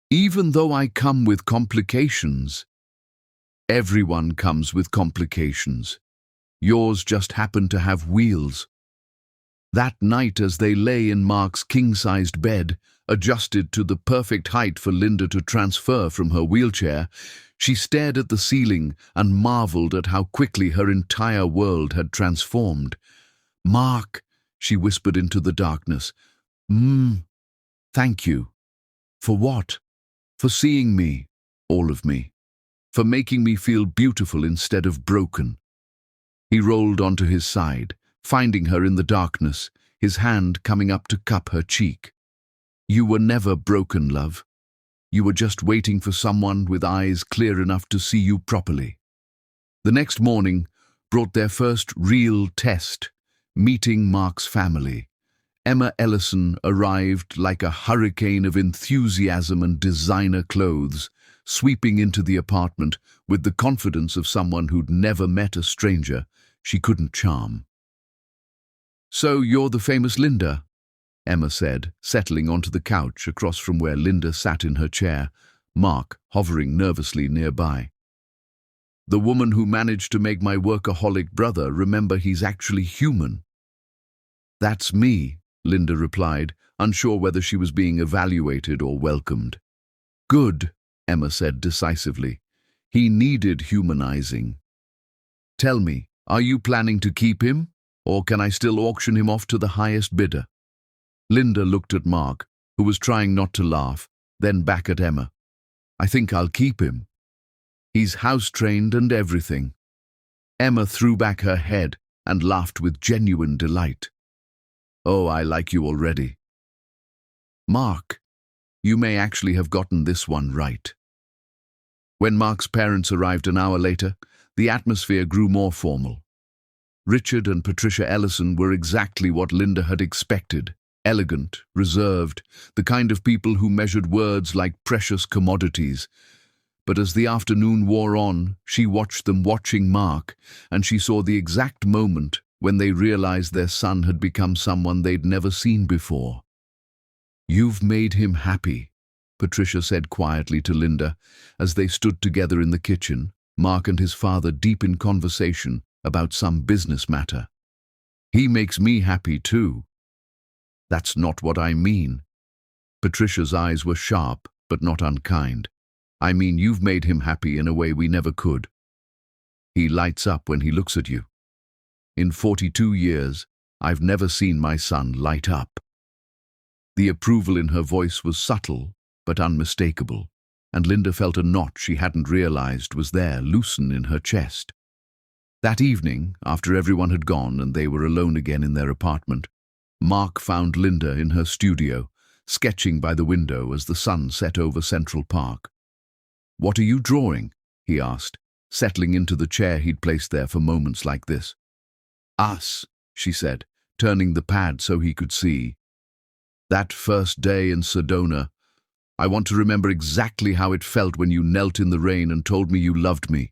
Even though I come with complications, everyone comes with complications. Yours just happened to have wheels. That night, as they lay in Mark's king-sized bed, adjusted to the perfect height for Linda to transfer from her wheelchair, she stared at the ceiling and marveled at how quickly her entire world had transformed. "Mark," she whispered into the darkness. Thank you." "For what?" "For seeing me, all of me. For making me feel beautiful instead of broken." He rolled onto his side, finding her in the darkness, his hand coming up to cup her cheek. "You were never broken, love. You were just waiting for someone with eyes clear enough to see you properly." The next morning brought their first real test, meeting Mark's family. Emma Ellison arrived like a hurricane of enthusiasm and designer clothes, sweeping into the apartment with the confidence of someone who'd never met a stranger she couldn't charm. "So you're the famous Linda," Emma said, settling onto the couch across from where Linda sat in her chair, Mark hovering nervously nearby. "The woman who managed to make my workaholic brother remember he's actually human." "That's me," Linda replied, unsure whether she was being evaluated or welcomed. "Good," Emma said decisively. "He needed humanizing. Tell me, are you planning to keep him, or can I still auction him off to the highest bidder?" Linda looked at Mark, who was trying not to laugh, then back at Emma. "I think I'll keep him. He's house-trained and everything." Emma threw back her head and laughed with genuine delight. "Oh, I like you already." "Mark, you may actually have gotten this one right." When Mark's parents arrived an hour later, the atmosphere grew more formal. Richard and Patricia Ellison were exactly what Linda had expected. Elegant, reserved, the kind of people who measured words like precious commodities. But as the afternoon wore on, she watched them watching Mark, and she saw the exact moment when they realized their son had become someone they'd never seen before. "You've made him happy," Patricia said quietly to Linda, as they stood together in the kitchen, Mark and his father deep in conversation about some business matter. "He makes me happy too." "That's not what I mean." Patricia's eyes were sharp, but not unkind. "I mean, you've made him happy in a way we never could. He lights up when he looks at you. In 42 years, I've never seen my son light up." The approval in her voice was subtle, but unmistakable, and Linda felt a knot she hadn't realized was there loosen in her chest. That evening, after everyone had gone and they were alone again in their apartment, Mark found Linda in her studio, sketching by the window as the sun set over Central Park. "What are you drawing?" he asked, settling into the chair he'd placed there for moments like this. "Us," she said, turning the pad so he could see. "That first day in Sedona, I want to remember exactly how it felt when you knelt in the rain and told me you loved me."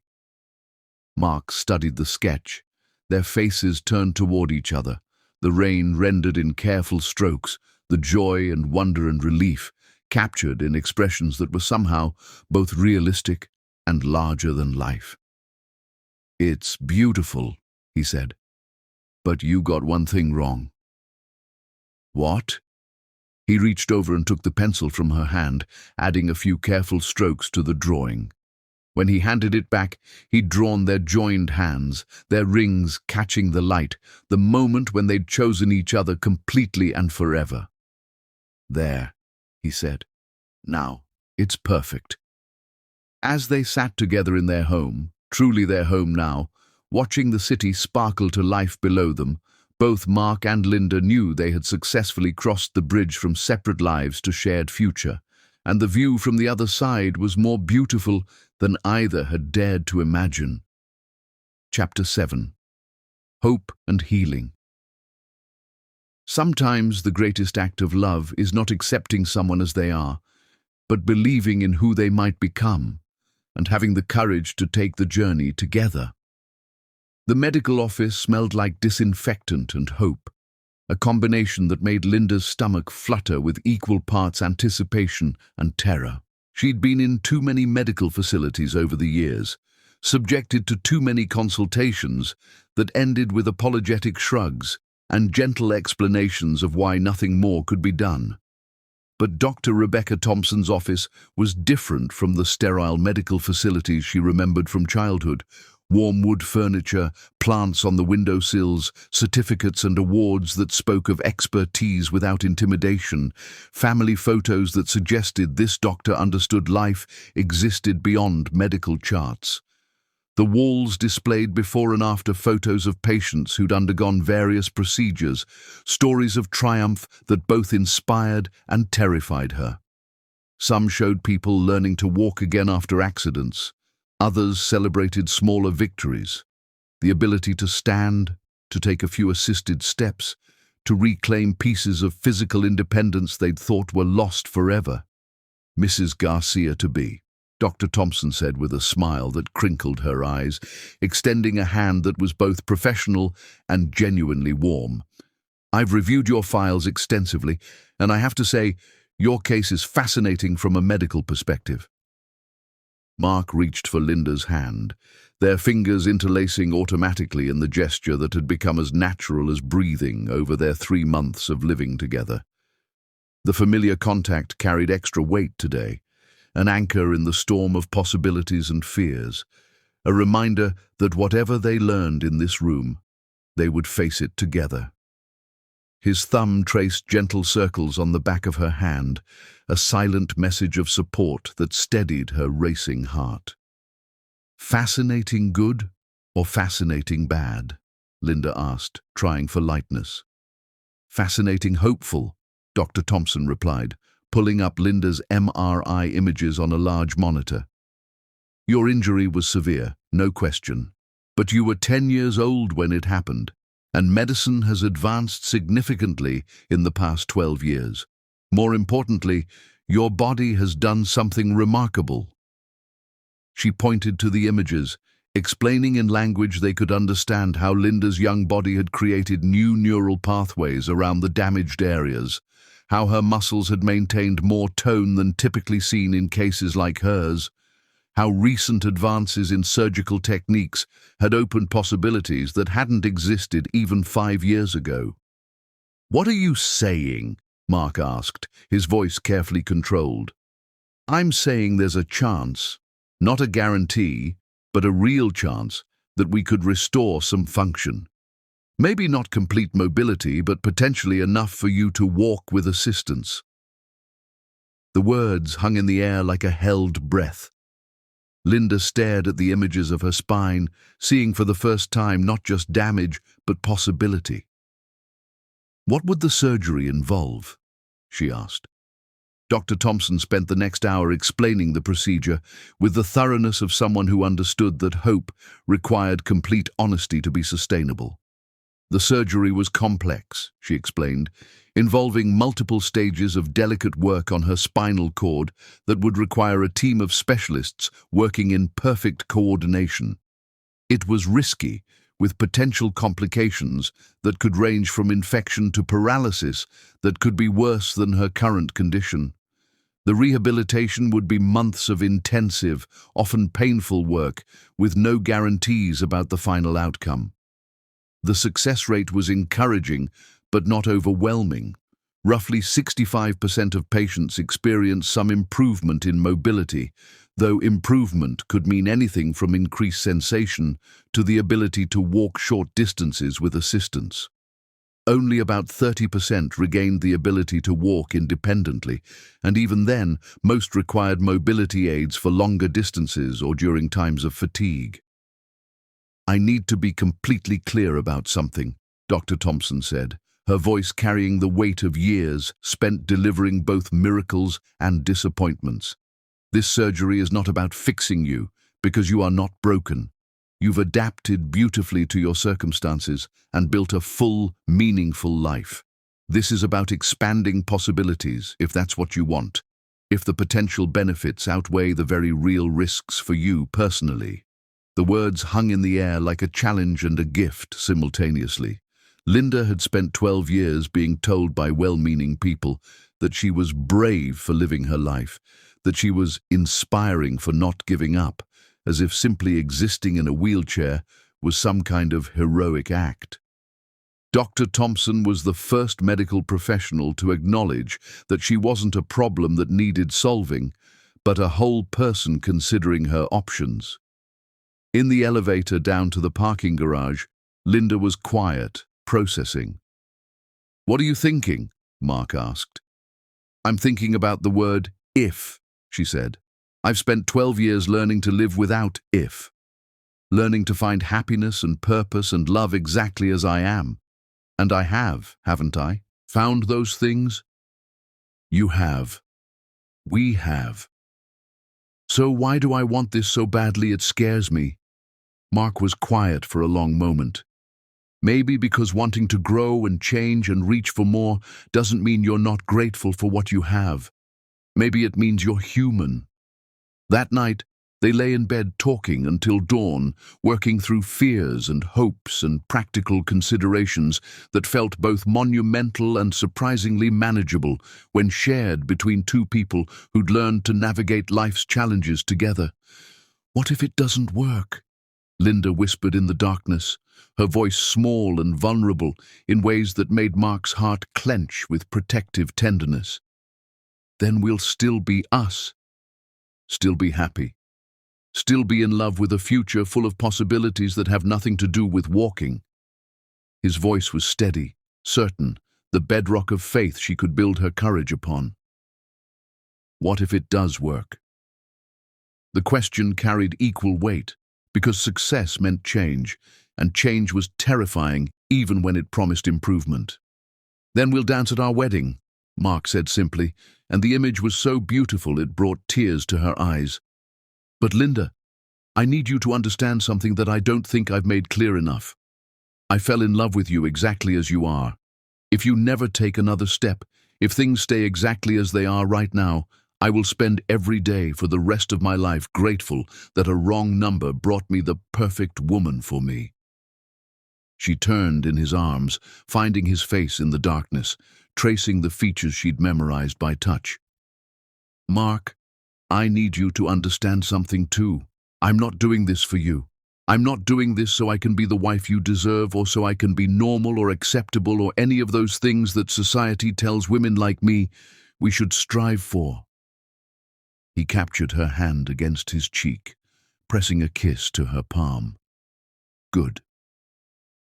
Mark studied the sketch. Their faces turned toward each other, the rain rendered in careful strokes, the joy and wonder and relief captured in expressions that were somehow both realistic and larger than life. "It's beautiful," he said, "but you got one thing wrong." "What?" He reached over and took the pencil from her hand, adding a few careful strokes to the drawing. When he handed it back, he'd drawn their joined hands, their rings catching the light, the moment when they'd chosen each other completely and forever. "There," he said. "Now, it's perfect." As they sat together in their home, truly their home now, watching the city sparkle to life below them, both Mark and Linda knew they had successfully crossed the bridge from separate lives to shared future, and the view from the other side was more beautiful than either had dared to imagine. Chapter 7. Hope and Healing. Sometimes the greatest act of love is not accepting someone as they are, but believing in who they might become, and having the courage to take the journey together. The medical office smelled like disinfectant and hope, a combination that made Linda's stomach flutter with equal parts anticipation and terror. She'd been in too many medical facilities over the years, subjected to too many consultations that ended with apologetic shrugs and gentle explanations of why nothing more could be done. But Dr. Rebecca Thompson's office was different from the sterile medical facilities she remembered from childhood. Warm wood furniture, plants on the windowsills, certificates and awards that spoke of expertise without intimidation, family photos that suggested this doctor understood life existed beyond medical charts. The walls displayed before and after photos of patients who'd undergone various procedures, stories of triumph that both inspired and terrified her. Some showed people learning to walk again after accidents. Others celebrated smaller victories, the ability to stand, to take a few assisted steps, to reclaim pieces of physical independence they'd thought were lost forever. Mrs. Garcia-to-be, Dr. Thompson said with a smile that crinkled her eyes, extending a hand that was both professional and genuinely warm. I've reviewed your files extensively, and I have to say, your case is fascinating from a medical perspective. Mark reached for Linda's hand, their fingers interlacing automatically in the gesture that had become as natural as breathing over their 3 months of living together. The familiar contact carried extra weight today, an anchor in the storm of possibilities and fears, a reminder that whatever they learned in this room, they would face it together. His thumb traced gentle circles on the back of her hand, a silent message of support that steadied her racing heart. Fascinating good or fascinating bad? Linda asked, trying for lightness. Fascinating hopeful, Dr. Thompson replied, pulling up Linda's MRI images on a large monitor. Your injury was severe, no question, but you were 10 years old when it happened, and medicine has advanced significantly in the past 12 years. More importantly, your body has done something remarkable. She pointed to the images, explaining in language they could understand how Linda's young body had created new neural pathways around the damaged areas, how her muscles had maintained more tone than typically seen in cases like hers, how recent advances in surgical techniques had opened possibilities that hadn't existed even 5 years ago. What are you saying? Mark asked, his voice carefully controlled. I'm saying there's a chance, not a guarantee, but a real chance that we could restore some function. Maybe not complete mobility, but potentially enough for you to walk with assistance. The words hung in the air like a held breath. Linda stared at the images of her spine, seeing for the first time not just damage, but possibility. What would the surgery involve? She asked. Dr. Thompson spent the next hour explaining the procedure with the thoroughness of someone who understood that hope required complete honesty to be sustainable. The surgery was complex, she explained, involving multiple stages of delicate work on her spinal cord that would require a team of specialists working in perfect coordination. It was risky, with potential complications that could range from infection to paralysis that could be worse than her current condition. The rehabilitation would be months of intensive, often painful work, with no guarantees about the final outcome. The success rate was encouraging, but not overwhelming. Roughly 65% of patients experienced some improvement in mobility, though improvement could mean anything from increased sensation to the ability to walk short distances with assistance. Only about 30% regained the ability to walk independently, and even then, most required mobility aids for longer distances or during times of fatigue. I need to be completely clear about something, Dr. Thompson said, her voice carrying the weight of years spent delivering both miracles and disappointments. This surgery is not about fixing you, because you are not broken. You've adapted beautifully to your circumstances and built a full, meaningful life. This is about expanding possibilities, if that's what you want, if the potential benefits outweigh the very real risks for you personally. The words hung in the air like a challenge and a gift simultaneously. Linda had spent 12 years being told by well-meaning people that she was brave for living her life, that she was inspiring for not giving up, as if simply existing in a wheelchair was some kind of heroic act. Dr. Thompson was the first medical professional to acknowledge that she wasn't a problem that needed solving, but a whole person considering her options. In the elevator down to the parking garage, Linda was quiet, processing. "What are you thinking?" Mark asked. "I'm thinking about the word if," she said. "I've spent 12 years learning to live without if. Learning to find happiness and purpose and love exactly as I am. And I have, haven't I? Found those things?" "You have. We have. So why do I want this so badly it scares me?" Mark was quiet for a long moment. "Maybe because wanting to grow and change and reach for more doesn't mean you're not grateful for what you have. Maybe it means you're human." That night, they lay in bed talking until dawn, working through fears and hopes and practical considerations that felt both monumental and surprisingly manageable when shared between two people who'd learned to navigate life's challenges together. "What if it doesn't work?" Linda whispered in the darkness, her voice small and vulnerable in ways that made Mark's heart clench with protective tenderness. "Then we'll still be us. Still be happy. Still be in love with a future full of possibilities that have nothing to do with walking." His voice was steady, certain, the bedrock of faith she could build her courage upon. What if it does work? The question carried equal weight, because success meant change, and change was terrifying even when it promised improvement. "Then we'll dance at our wedding," Mark said simply, and the image was so beautiful it brought tears to her eyes. "But Linda, I need you to understand something that I don't think I've made clear enough. I fell in love with you exactly as you are. If you never take another step, if things stay exactly as they are right now, I will spend every day for the rest of my life grateful that a wrong number brought me the perfect woman for me." She turned in his arms, finding his face in the darkness, tracing the features she'd memorized by touch. "Mark, I need you to understand something too. I'm not doing this for you. I'm not doing this so I can be the wife you deserve or so I can be normal or acceptable or any of those things that society tells women like me we should strive for." He captured her hand against his cheek, pressing a kiss to her palm. "Good.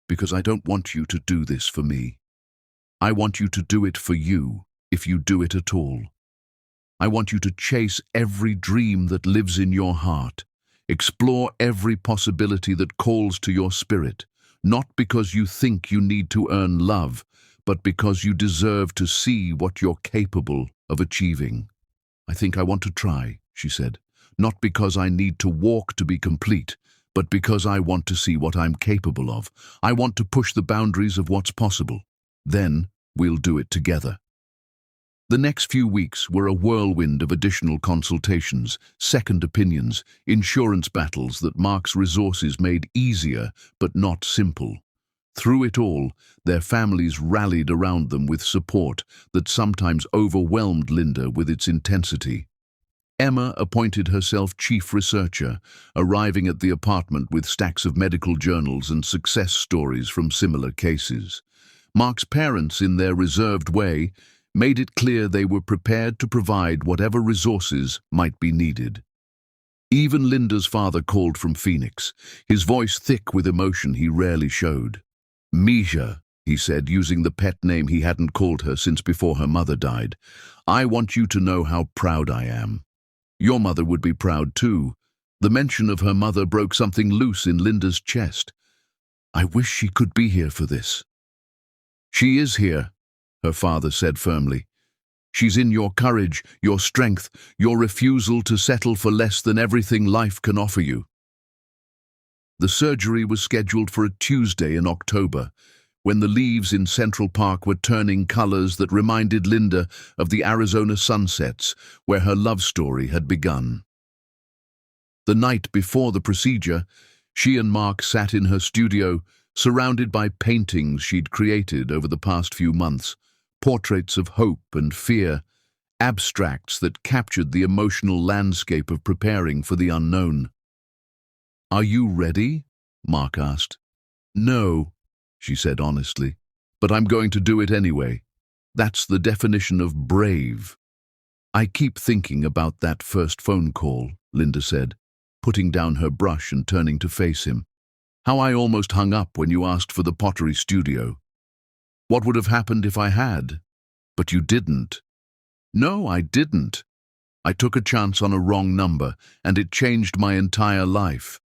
Because I don't want you to do this for me. I want you to do it for you, if you do it at all. I want you to chase every dream that lives in your heart, explore every possibility that calls to your spirit, not because you think you need to earn love, but because you deserve to see what you're capable of achieving." "I think I want to try," she said, "not because I need to walk to be complete, but because I want to see what I'm capable of. I want to push the boundaries of what's possible. Then we'll do it together." The next few weeks were a whirlwind of additional consultations, second opinions, insurance battles that Mark's resources made easier but not simple. Through it all, their families rallied around them with support that sometimes overwhelmed Linda with its intensity. Emma appointed herself chief researcher, arriving at the apartment with stacks of medical journals and success stories from similar cases. Mark's parents, in their reserved way, made it clear they were prepared to provide whatever resources might be needed. Even Linda's father called from Phoenix, his voice thick with emotion he rarely showed. "Misha," he said, using the pet name he hadn't called her since before her mother died, "I want you to know how proud I am. Your mother would be proud too." The mention of her mother broke something loose in Linda's chest. "I wish she could be here for this." "She is here," her father said firmly. "She's in your courage, your strength, your refusal to settle for less than everything life can offer you." The surgery was scheduled for a Tuesday in October, when the leaves in Central Park were turning colors that reminded Linda of the Arizona sunsets where her love story had begun. The night before the procedure, She and Mark sat in her studio, surrounded by paintings she'd created over the past few months, portraits of hope and fear, abstracts that captured the emotional landscape of preparing for the unknown. "Are you ready?" Mark asked. "No," she said honestly, "but I'm going to do it anyway. That's the definition of brave." "I keep thinking about that first phone call," Linda said, putting down her brush and turning to face him. "How I almost hung up when you asked for the pottery studio. What would have happened if I had? But you didn't." "No, I didn't. I took a chance on a wrong number, and it changed my entire life.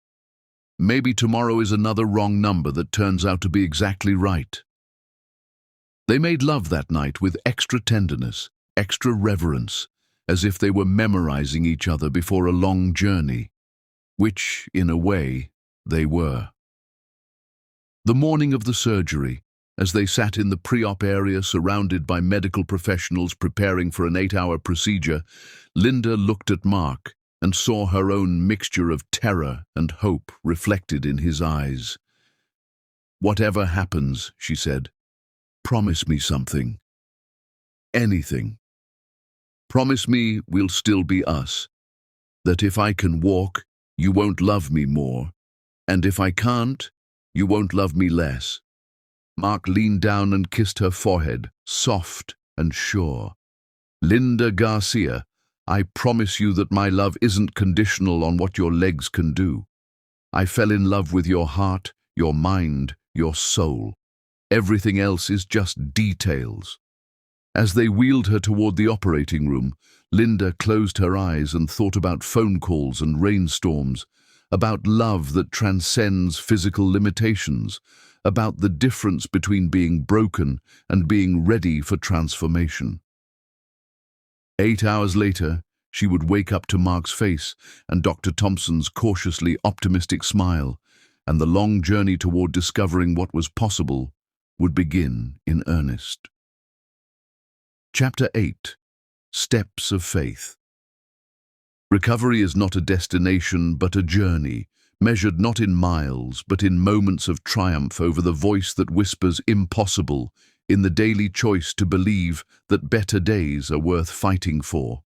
Maybe tomorrow is another wrong number that turns out to be exactly right." They made love that night with extra tenderness, extra reverence, as if they were memorizing each other before a long journey, which, in a way, they were. The morning of the surgery, as they sat in the pre-op area surrounded by medical professionals preparing for an 8-hour procedure, Linda looked at Mark and saw her own mixture of terror and hope reflected in his eyes. "Whatever happens," she said, "promise me something. Anything. Promise me we'll still be us. That if I can walk, you won't love me more. And if I can't, you won't love me less." Mark leaned down and kissed her forehead, soft and sure. "Linda Garcia, I promise you that my love isn't conditional on what your legs can do. I fell in love with your heart, your mind, your soul. Everything else is just details." As they wheeled her toward the operating room, Linda closed her eyes and thought about phone calls and rainstorms, about love that transcends physical limitations, about the difference between being broken and being ready for transformation. 8 hours later, she would wake up to Mark's face and Dr. Thompson's cautiously optimistic smile, and the long journey toward discovering what was possible would begin in earnest. Chapter 8. Steps of Faith. Recovery is not a destination but a journey, measured not in miles but in moments of triumph over the voice that whispers impossible, in the daily choice to believe that better days are worth fighting for.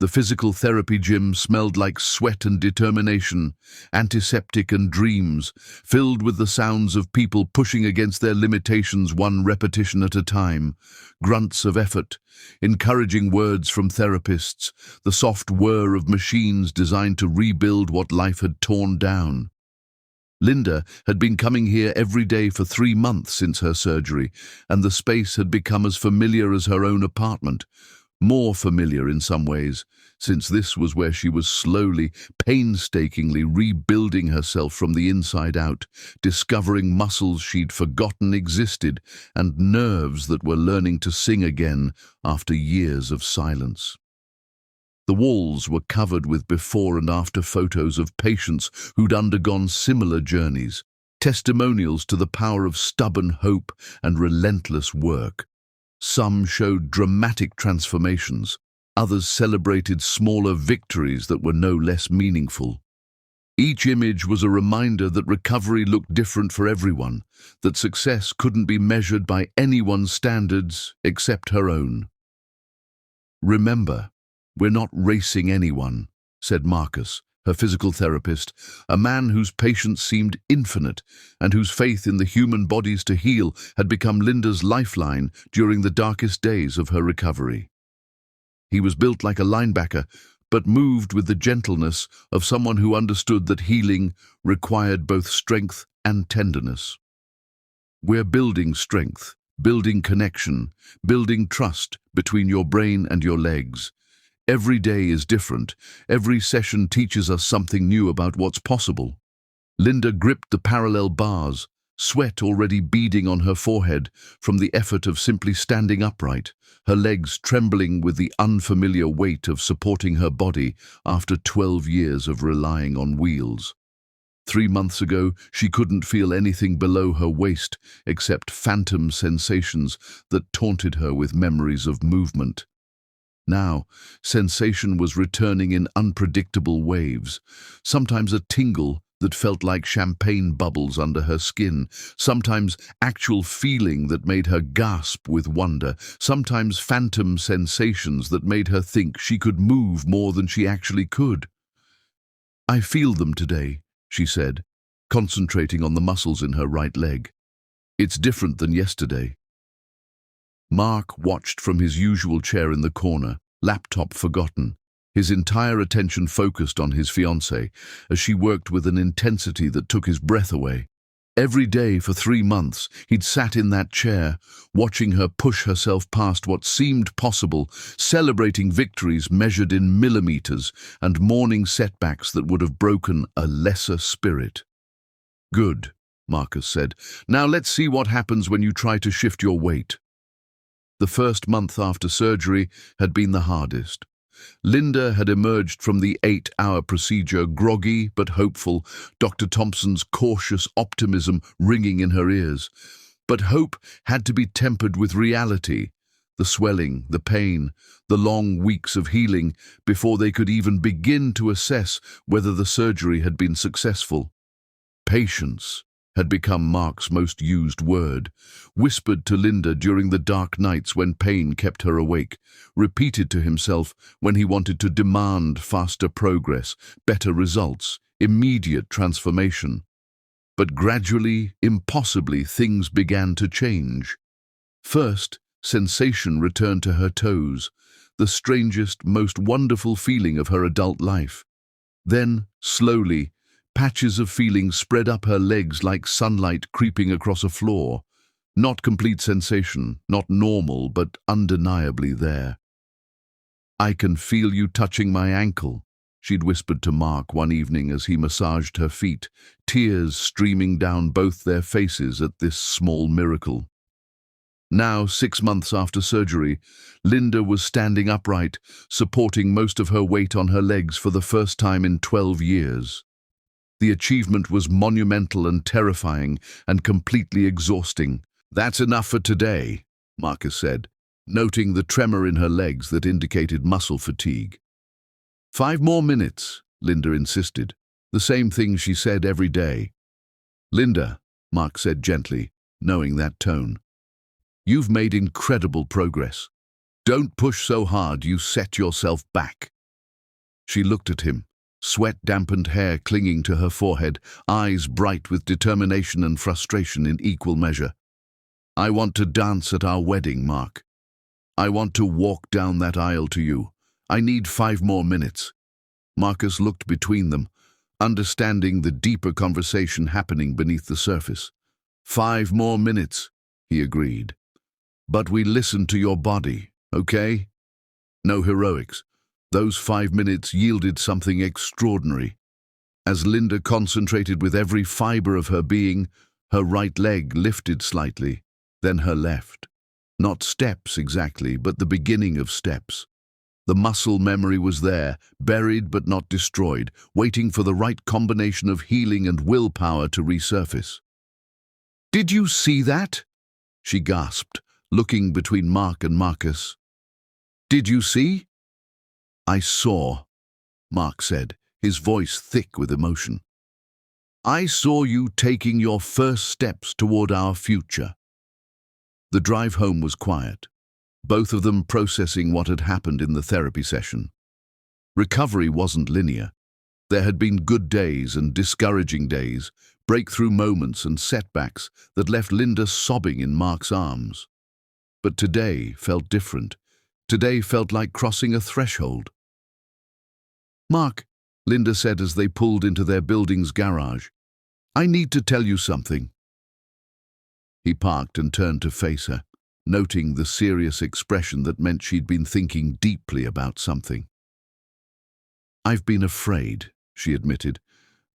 The physical therapy gym smelled like sweat and determination, antiseptic and dreams, filled with the sounds of people pushing against their limitations one repetition at a time, grunts of effort, encouraging words from therapists, the soft whir of machines designed to rebuild what life had torn down. Linda had been coming here every day for 3 months since her surgery, and the space had become as familiar as her own apartment. More familiar in some ways, since this was where she was slowly, painstakingly rebuilding herself from the inside out, discovering muscles she'd forgotten existed and nerves that were learning to sing again after years of silence. The walls were covered with before and after photos of patients who'd undergone similar journeys, testimonials to the power of stubborn hope and relentless work. Some showed dramatic transformations, others celebrated smaller victories that were no less meaningful. Each image was a reminder that recovery looked different for everyone, that success couldn't be measured by anyone's standards except her own. "Remember, we're not racing anyone," said Marcus, her physical therapist, a man whose patience seemed infinite and whose faith in the human bodies to heal had become Linda's lifeline during the darkest days of her recovery. He was built like a linebacker, but moved with the gentleness of someone who understood that healing required both strength and tenderness. "We're building strength, building connection, building trust between your brain and your legs. Every day is different. Every session teaches us something new about what's possible." Linda gripped the parallel bars, sweat already beading on her forehead from the effort of simply standing upright, her legs trembling with the unfamiliar weight of supporting her body after 12 years of relying on wheels. 3 months ago, she couldn't feel anything below her waist except phantom sensations that taunted her with memories of movement. Now, sensation was returning in unpredictable waves, sometimes a tingle that felt like champagne bubbles under her skin, sometimes actual feeling that made her gasp with wonder, sometimes phantom sensations that made her think she could move more than she actually could. "I feel them today," she said, concentrating on the muscles in her right leg. "It's different than yesterday." Mark watched from his usual chair in the corner, laptop forgotten, his entire attention focused on his fiancée as she worked with an intensity that took his breath away. Every day for 3 months, he'd sat in that chair, watching her push herself past what seemed possible, celebrating victories measured in millimeters and mourning setbacks that would have broken a lesser spirit. "Good," Marcus said. "Now let's see what happens when you try to shift your weight." The first month after surgery had been the hardest. Linda had emerged from the 8-hour procedure groggy but hopeful, Dr. Thompson's cautious optimism ringing in her ears. But hope had to be tempered with reality, the swelling, the pain, the long weeks of healing before they could even begin to assess whether the surgery had been successful. Patience had become Mark's most used word, whispered to Linda during the dark nights when pain kept her awake, repeated to himself when he wanted to demand faster progress, better results, immediate transformation. But gradually, impossibly, things began to change. First, sensation returned to her toes, the strangest, most wonderful feeling of her adult life. Then, slowly, patches of feeling spread up her legs like sunlight creeping across a floor. Not complete sensation, not normal, but undeniably there. "I can feel you touching my ankle," she'd whispered to Mark one evening as he massaged her feet, tears streaming down both their faces at this small miracle. Now, 6 months after surgery, Linda was standing upright, supporting most of her weight on her legs for the first time in 12 years. The achievement was monumental and terrifying and completely exhausting. "That's enough for today," Marcus said, noting the tremor in her legs that indicated muscle fatigue. "5 more minutes," Linda insisted, the same thing she said every day. "Linda," Mark said gently, knowing that tone, "you've made incredible progress. Don't push so hard you set yourself back." She looked at him, sweat-dampened hair clinging to her forehead, eyes bright with determination and frustration in equal measure. "I want to dance at our wedding, Mark. I want to walk down that aisle to you. I need 5 more minutes." Marcus looked between them, understanding the deeper conversation happening beneath the surface. "5 more minutes," he agreed. "But we listen to your body, okay? No heroics. Those 5 minutes yielded something extraordinary. As Linda concentrated with every fiber of her being, her right leg lifted slightly, then her left. Not steps exactly, but the beginning of steps. The muscle memory was there, buried but not destroyed, waiting for the right combination of healing and willpower to resurface. "Did you see that?" she gasped, looking between Mark and Marcus. "Did you see?" "I saw," Mark said, his voice thick with emotion. "I saw you taking your first steps toward our future." The drive home was quiet, both of them processing what had happened in the therapy session. Recovery wasn't linear. There had been good days and discouraging days, breakthrough moments and setbacks that left Linda sobbing in Mark's arms. But today felt different. Today felt like crossing a threshold. "Mark," Linda said as they pulled into their building's garage, "I need to tell you something." He parked and turned to face her, noting the serious expression that meant she'd been thinking deeply about something. "I've been afraid," she admitted,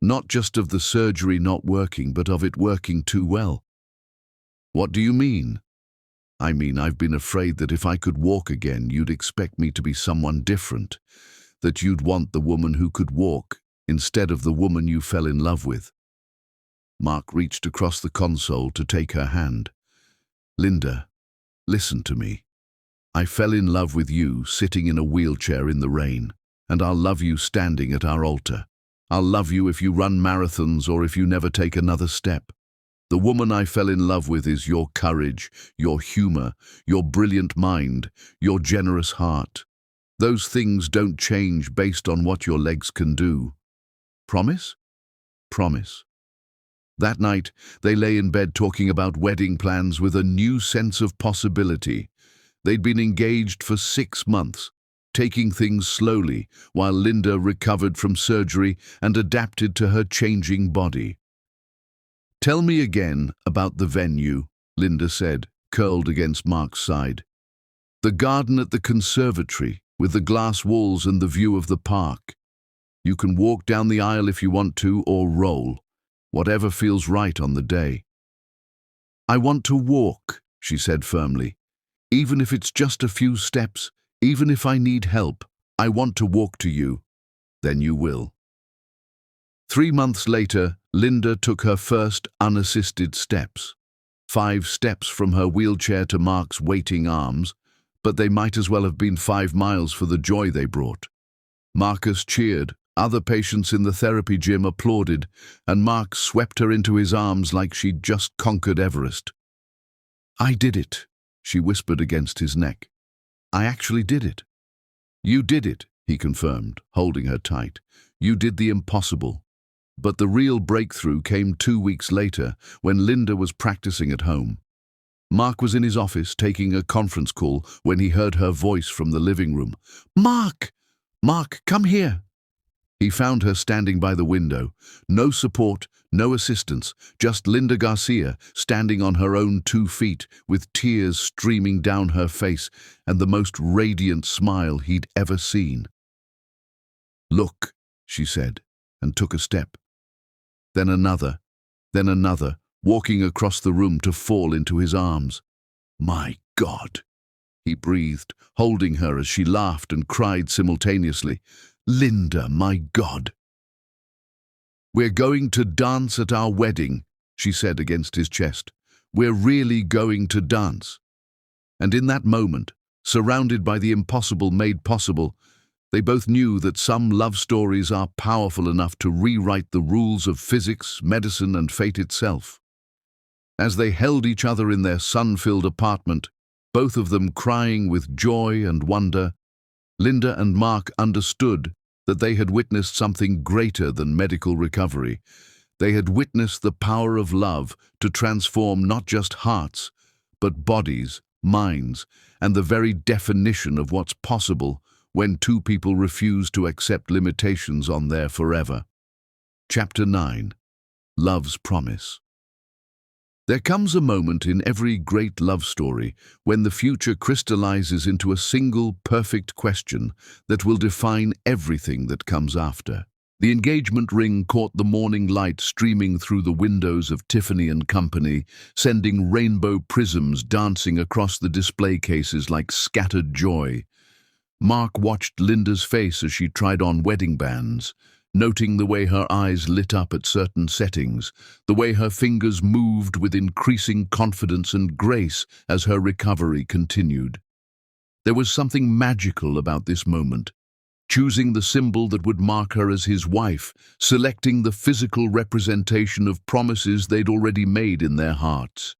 "not just of the surgery not working, but of it working too well." "What do you mean?" "I mean, I've been afraid that if I could walk again, you'd expect me to be someone different, that you'd want the woman who could walk instead of the woman you fell in love with." Mark reached across the console to take her hand. "Linda, listen to me. I fell in love with you sitting in a wheelchair in the rain, and I'll love you standing at our altar. I'll love you if you run marathons or if you never take another step. The woman I fell in love with is your courage, your humor, your brilliant mind, your generous heart. Those things don't change based on what your legs can do. Promise? Promise. That night, they lay in bed talking about wedding plans with a new sense of possibility. They'd been engaged for 6 months, taking things slowly while Linda recovered from surgery and adapted to her changing body. "Tell me again about the venue," Linda said, curled against Mark's side. "The garden at the conservatory, with the glass walls and the view of the park. You can walk down the aisle if you want to, or roll, whatever feels right on the day." "I want to walk," she said firmly. "Even if it's just a few steps, even if I need help, I want to walk to you." "Then you will." 3 months later, Linda took her first unassisted steps. 5 steps from her wheelchair to Mark's waiting arms, but they might as well have been 5 miles for the joy they brought. Marcus cheered, other patients in the therapy gym applauded, and Mark swept her into his arms like she'd just conquered Everest. "I did it," she whispered against his neck. "I actually did it." "You did it," he confirmed, holding her tight. "You did the impossible." But the real breakthrough came 2 weeks later, when Linda was practicing at home. Mark was in his office taking a conference call when he heard her voice from the living room. "Mark! Mark, come here!" He found her standing by the window. No support, no assistance, just Linda Garcia standing on her own 2 feet, with tears streaming down her face and the most radiant smile he'd ever seen. "Look," she said, and took a step. Then another, walking across the room to fall into his arms. "My God," he breathed, holding her as she laughed and cried simultaneously. "Linda, my God." "We're going to dance at our wedding," she said against his chest. "We're really going to dance." And in that moment, surrounded by the impossible made possible, they both knew that some love stories are powerful enough to rewrite the rules of physics, medicine, and fate itself. As they held each other in their sun-filled apartment, both of them crying with joy and wonder, Linda and Mark understood that they had witnessed something greater than medical recovery. They had witnessed the power of love to transform not just hearts, but bodies, minds, and the very definition of what's possible when 2 people refuse to accept limitations on their forever. Chapter 9. Love's Promise. There comes a moment in every great love story when the future crystallizes into a single perfect question that will define everything that comes after. The engagement ring caught the morning light streaming through the windows of Tiffany & Company, sending rainbow prisms dancing across the display cases like scattered joy. Mark watched Linda's face as she tried on wedding bands, noting the way her eyes lit up at certain settings, the way her fingers moved with increasing confidence and grace as her recovery continued. There was something magical about this moment, choosing the symbol that would mark her as his wife, selecting the physical representation of promises they'd already made in their hearts.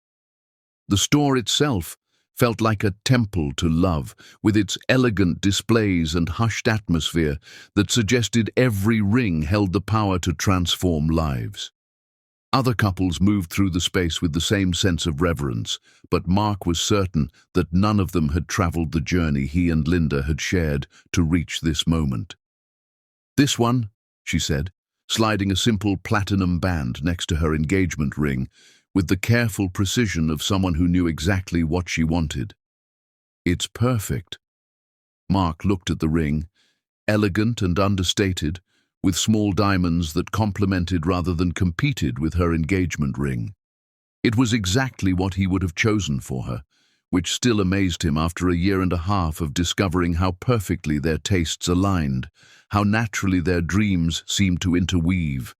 The store itself felt like a temple to love, with its elegant displays and hushed atmosphere that suggested every ring held the power to transform lives. Other couples moved through the space with the same sense of reverence, but Mark was certain that none of them had traveled the journey he and Linda had shared to reach this moment. "This one," she said, sliding a simple platinum band next to her engagement ring, with the careful precision of someone who knew exactly what she wanted. "It's perfect." Mark looked at the ring, elegant and understated, with small diamonds that complemented rather than competed with her engagement ring. It was exactly what he would have chosen for her, which still amazed him after a 1.5 years of discovering how perfectly their tastes aligned, how naturally their dreams seemed to interweave.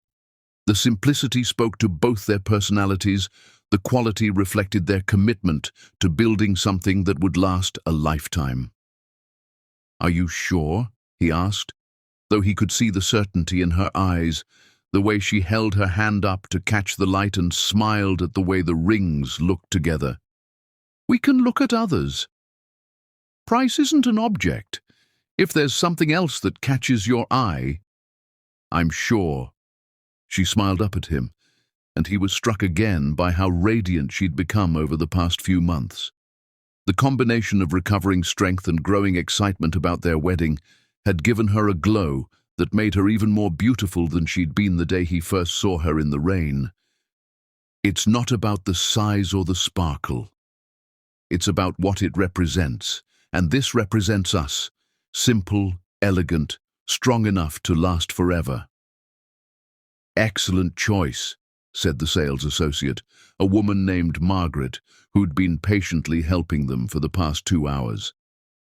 The simplicity spoke to both their personalities, the quality reflected their commitment to building something that would last a lifetime. "Are you sure?" he asked. though he could see the certainty in her eyes, the way she held her hand up to catch the light and smiled at the way the rings looked together. We can look at others. Price isn't an object. If there's something else that catches your eye, I'm sure. She smiled up at him, and he was struck again by how radiant she'd become over the past few months. The combination of recovering strength and growing excitement about their wedding had given her a glow that made her even more beautiful than she'd been the day he first saw her in the rain. It's not about the size or the sparkle. It's about what it represents, and this represents us. Simple, elegant, strong enough to last forever. Excellent choice, said the sales associate, a woman named Margaret, who'd been patiently helping them for the past 2 hours.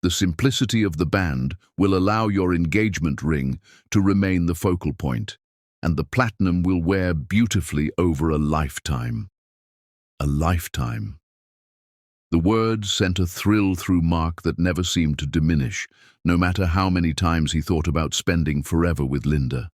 The simplicity of the band will allow your engagement ring to remain the focal point, and the platinum will wear beautifully over a lifetime. A lifetime. The words sent a thrill through Mark that never seemed to diminish, no matter how many times he thought about spending forever with Linda.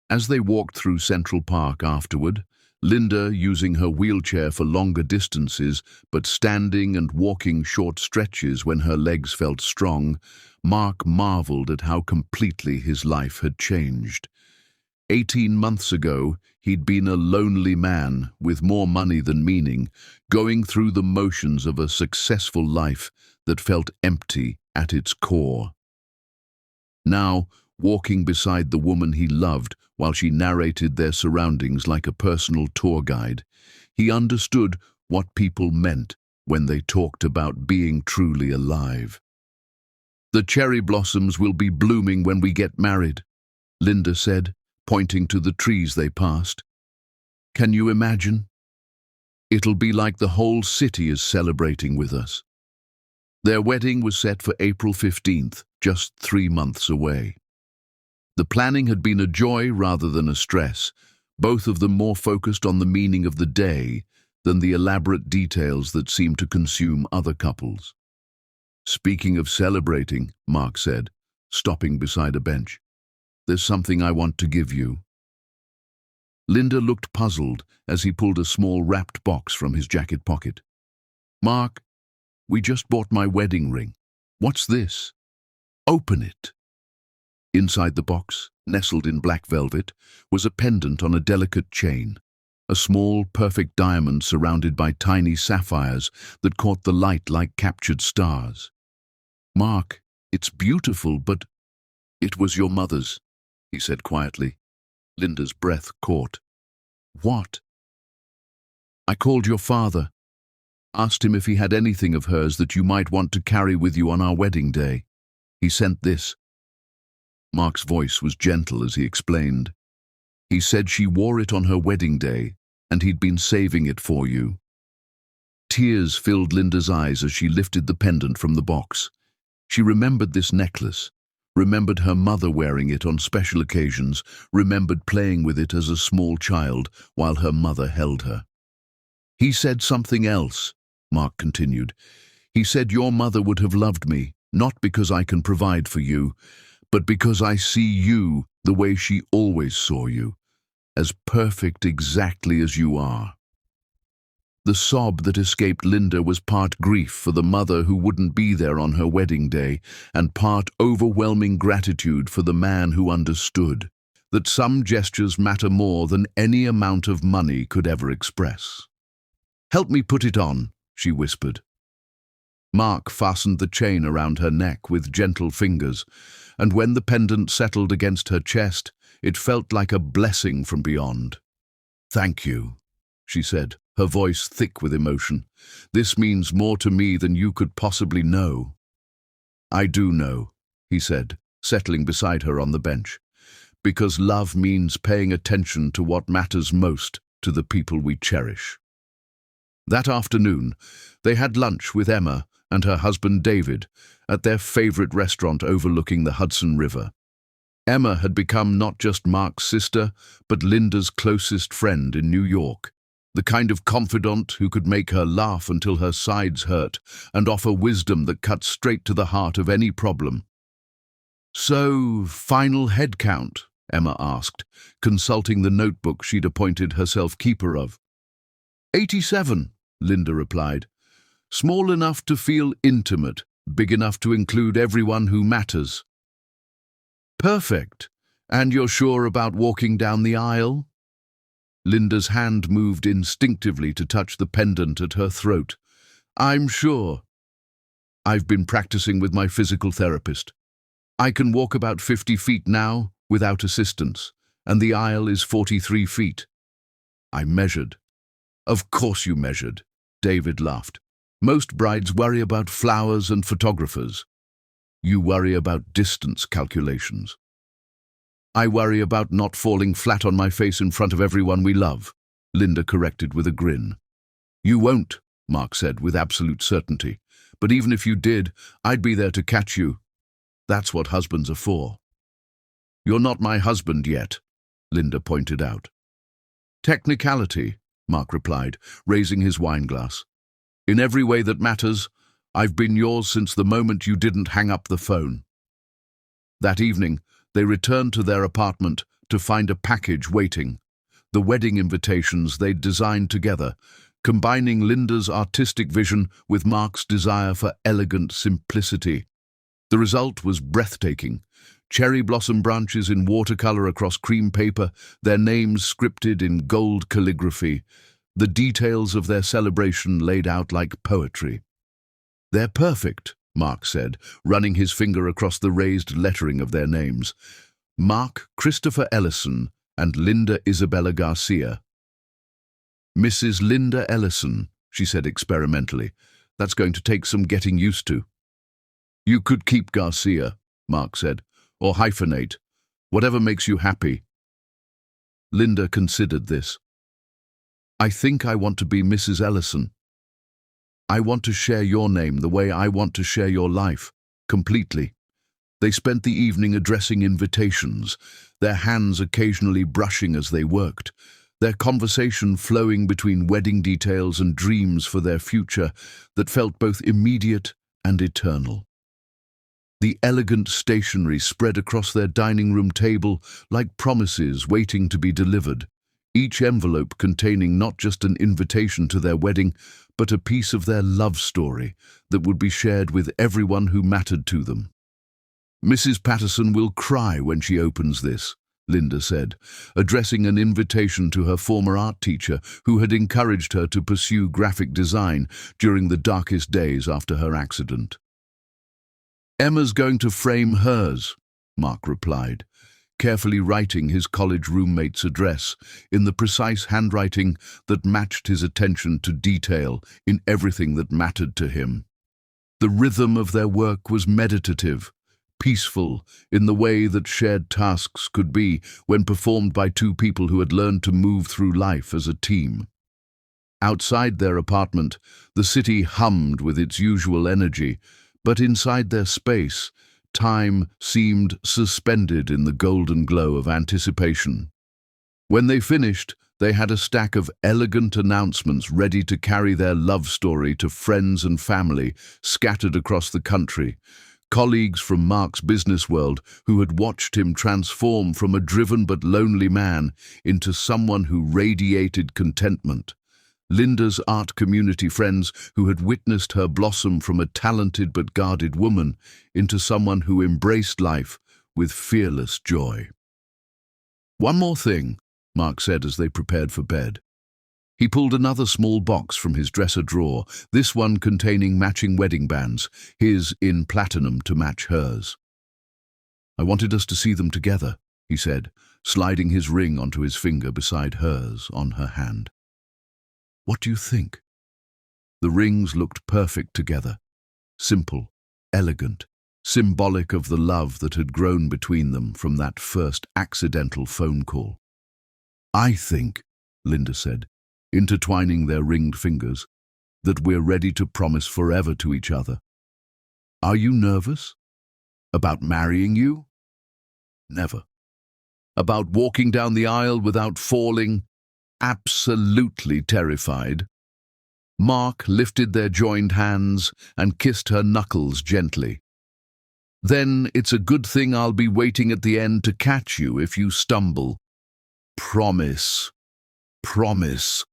As they walked through Central Park afterward, Linda using her wheelchair for longer distances, but standing and walking short stretches when her legs felt strong, Mark marveled at how completely his life had changed. 18 months ago, he'd been a lonely man with more money than meaning, going through the motions of a successful life that felt empty at its core. Now, walking beside the woman he loved while she narrated their surroundings like a personal tour guide, he understood what people meant when they talked about being truly alive. "The cherry blossoms will be blooming when we get married," Linda said, pointing to the trees they passed. "Can you imagine? It'll be like the whole city is celebrating with us." Their wedding was set for April 15th, just 3 months away. The planning had been a joy rather than a stress, both of them more focused on the meaning of the day than the elaborate details that seemed to consume other couples. "Speaking of celebrating," Mark said, stopping beside a bench, "there's something I want to give you." Linda looked puzzled as he pulled a small wrapped box from his jacket pocket. "Mark, we just bought my wedding ring. What's this?" "Open it." Inside the box, nestled in black velvet, was a pendant on a delicate chain, a small, perfect diamond surrounded by tiny sapphires that caught the light like captured stars. "Mark, it's beautiful, but it was your mother's," he said quietly. Linda's breath caught. "What?" "I called your father, asked him if he had anything of hers that you might want to carry with you on our wedding day. He sent this." Mark's voice was gentle as he explained. "He said she wore it on her wedding day, and he'd been saving it for you." Tears filled Linda's eyes as she lifted the pendant from the box. She remembered this necklace, remembered her mother wearing it on special occasions, remembered playing with it as a small child while her mother held her. "He said something else," Mark continued. "He said your mother would have loved me, not because I can provide for you, but because I see you the way she always saw you, as perfect exactly as you are." The sob that escaped Linda was part grief for the mother who wouldn't be there on her wedding day, and part overwhelming gratitude for the man who understood that some gestures matter more than any amount of money could ever express. "Help me put it on," she whispered. Mark fastened the chain around her neck with gentle fingers, and when the pendant settled against her chest, it felt like a blessing from beyond. "Thank you," she said, her voice thick with emotion. "This means more to me than you could possibly know." "I do know," he said, settling beside her on the bench, "because love means paying attention to what matters most to the people we cherish." That afternoon, they had lunch with Emma and her husband David at their favorite restaurant overlooking the Hudson River. Emma had become not just Mark's sister, but Linda's closest friend in New York, the kind of confidant who could make her laugh until her sides hurt and offer wisdom that cut straight to the heart of any problem. So, final head count? Emma asked, consulting the notebook she'd appointed herself keeper of. 87, Linda replied. Small enough to feel intimate, big enough to include everyone who matters. Perfect. And you're sure about walking down the aisle? Linda's hand moved instinctively to touch the pendant at her throat. I'm sure. I've been practicing with my physical therapist. I can walk about 50 feet now without assistance, and the aisle is 43 feet. I measured. Of course you measured, David laughed. Most brides worry about flowers and photographers. You worry about distance calculations. I worry about not falling flat on my face in front of everyone we love, Linda corrected with a grin. You won't, Mark said with absolute certainty. But even if you did, I'd be there to catch you. That's what husbands are for. You're not my husband yet, Linda pointed out. Technicality, Mark replied, raising his wineglass. In every way that matters, I've been yours since the moment you didn't hang up the phone. That evening, they returned to their apartment to find a package waiting, the wedding invitations they'd designed together, combining Linda's artistic vision with Mark's desire for elegant simplicity. The result was breathtaking. Cherry blossom branches in watercolor across cream paper, their names scripted in gold calligraphy, the details of their celebration laid out like poetry. They're perfect, Mark said, running his finger across the raised lettering of their names. Mark Christopher Ellison and Linda Isabella Garcia. Mrs. Linda Ellison, she said experimentally. That's going to take some getting used to. You could keep Garcia, Mark said, or hyphenate, whatever makes you happy. Linda considered this. I think I want to be Mrs. Ellison. I want to share your name the way I want to share your life, completely. They spent the evening addressing invitations, their hands occasionally brushing as they worked, their conversation flowing between wedding details and dreams for their future that felt both immediate and eternal. The elegant stationery spread across their dining room table like promises waiting to be delivered, each envelope containing not just an invitation to their wedding, but a piece of their love story that would be shared with everyone who mattered to them. Mrs. Patterson will cry when she opens this, Linda said, addressing an invitation to her former art teacher who had encouraged her to pursue graphic design during the darkest days after her accident. Emma's going to frame hers, Mark replied, carefully writing his college roommate's address in the precise handwriting that matched his attention to detail in everything that mattered to him. The rhythm of their work was meditative, peaceful in the way that shared tasks could be when performed by two people who had learned to move through life as a team. Outside their apartment, the city hummed with its usual energy, but inside their space, time seemed suspended in the golden glow of anticipation. When they finished, they had a stack of elegant announcements ready to carry their love story to friends and family scattered across the country, colleagues from Mark's business world who had watched him transform from a driven but lonely man into someone who radiated contentment. Linda's art community friends who had witnessed her blossom from a talented but guarded woman into someone who embraced life with fearless joy. One more thing, Mark said as they prepared for bed. He pulled another small box from his dresser drawer, this one containing matching wedding bands, his in platinum to match hers. I wanted us to see them together, he said, sliding his ring onto his finger beside hers on her hand. What do you think? The rings looked perfect together, simple, elegant, symbolic of the love that had grown between them from that first accidental phone call. I think, Linda said, intertwining their ringed fingers, that we're ready to promise forever to each other. Are you nervous? About marrying you? Never. About walking down the aisle without falling? Absolutely terrified. Mark lifted their joined hands and kissed her knuckles gently. Then it's a good thing I'll be waiting at the end to catch you if you stumble. Promise. Promise.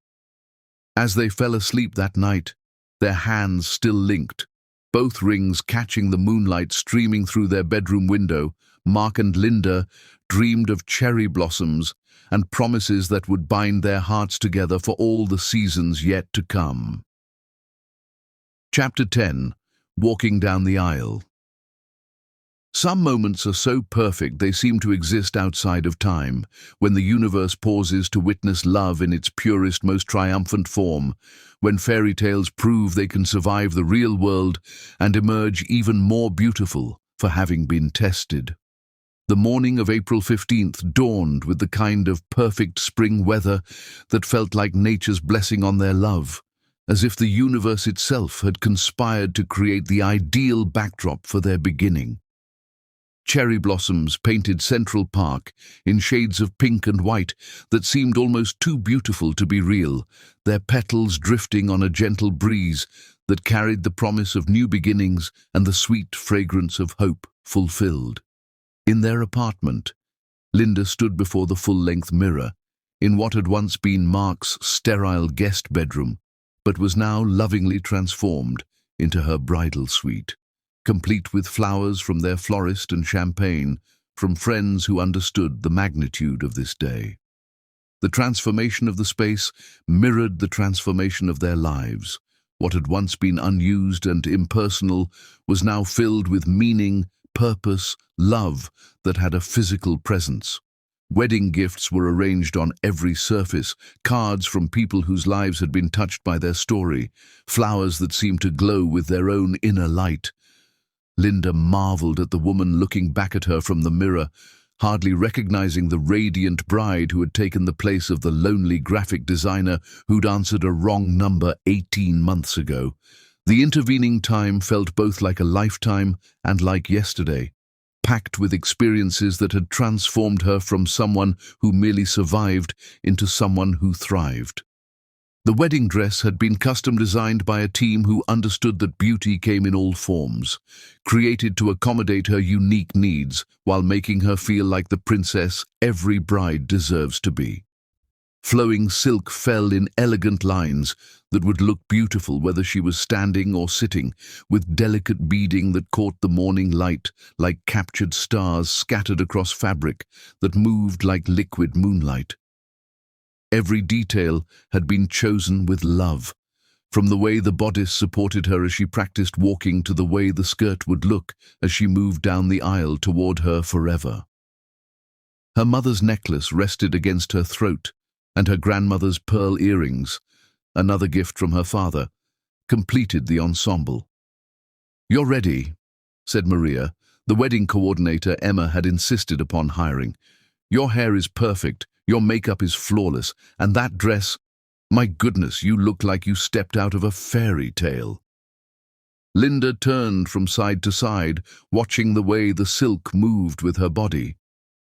As they fell asleep that night, their hands still linked, both rings catching the moonlight streaming through their bedroom window, Mark and Linda dreamed of cherry blossoms and promises that would bind their hearts together for all the seasons yet to come. Chapter 10. Walking down the aisle. Some moments are so perfect they seem to exist outside of time, when the universe pauses to witness love in its purest, most triumphant form, when fairy tales prove they can survive the real world and emerge even more beautiful for having been tested. The morning of April 15th dawned with the kind of perfect spring weather that felt like nature's blessing on their love, as if the universe itself had conspired to create the ideal backdrop for their beginning. Cherry blossoms painted Central Park in shades of pink and white that seemed almost too beautiful to be real, their petals drifting on a gentle breeze that carried the promise of new beginnings and the sweet fragrance of hope fulfilled. In their apartment, Linda stood before the full-length mirror, in what had once been Mark's sterile guest bedroom, but was now lovingly transformed into her bridal suite, complete with flowers from their florist and champagne from friends who understood the magnitude of this day. The transformation of the space mirrored the transformation of their lives. What had once been unused and impersonal was now filled with meaning, purpose, love that had a physical presence. Wedding gifts were arranged on every surface, cards from people whose lives had been touched by their story, flowers that seemed to glow with their own inner light. Linda marveled at the woman looking back at her from the mirror, hardly recognizing the radiant bride who had taken the place of the lonely graphic designer who'd answered a wrong number 18 months ago. The intervening time felt both like a lifetime and like yesterday, packed with experiences that had transformed her from someone who merely survived into someone who thrived. The wedding dress had been custom designed by a team who understood that beauty came in all forms, created to accommodate her unique needs while making her feel like the princess every bride deserves to be. Flowing silk fell in elegant lines that would look beautiful whether she was standing or sitting, with delicate beading that caught the morning light like captured stars scattered across fabric that moved like liquid moonlight. Every detail had been chosen with love, from the way the bodice supported her as she practiced walking to the way the skirt would look as she moved down the aisle toward her forever. Her mother's necklace rested against her throat, and her grandmother's pearl earrings, another gift from her father, completed the ensemble. "You're ready," said Maria, the wedding coordinator Emma had insisted upon hiring. "Your hair is perfect, your makeup is flawless, and that dress, my goodness, you look like you stepped out of a fairy tale." Linda turned from side to side, watching the way the silk moved with her body.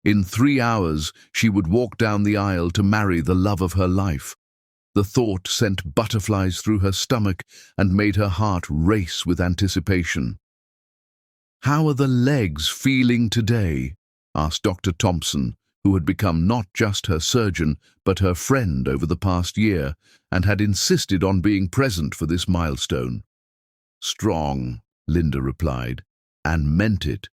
In 3 hours, she would walk down the aisle to marry the love of her life. The thought sent butterflies through her stomach and made her heart race with anticipation. "How are the legs feeling today?" asked Dr. Thompson, who had become not just her surgeon, but her friend over the past year, and had insisted on being present for this milestone. "Strong," Linda replied, and meant it.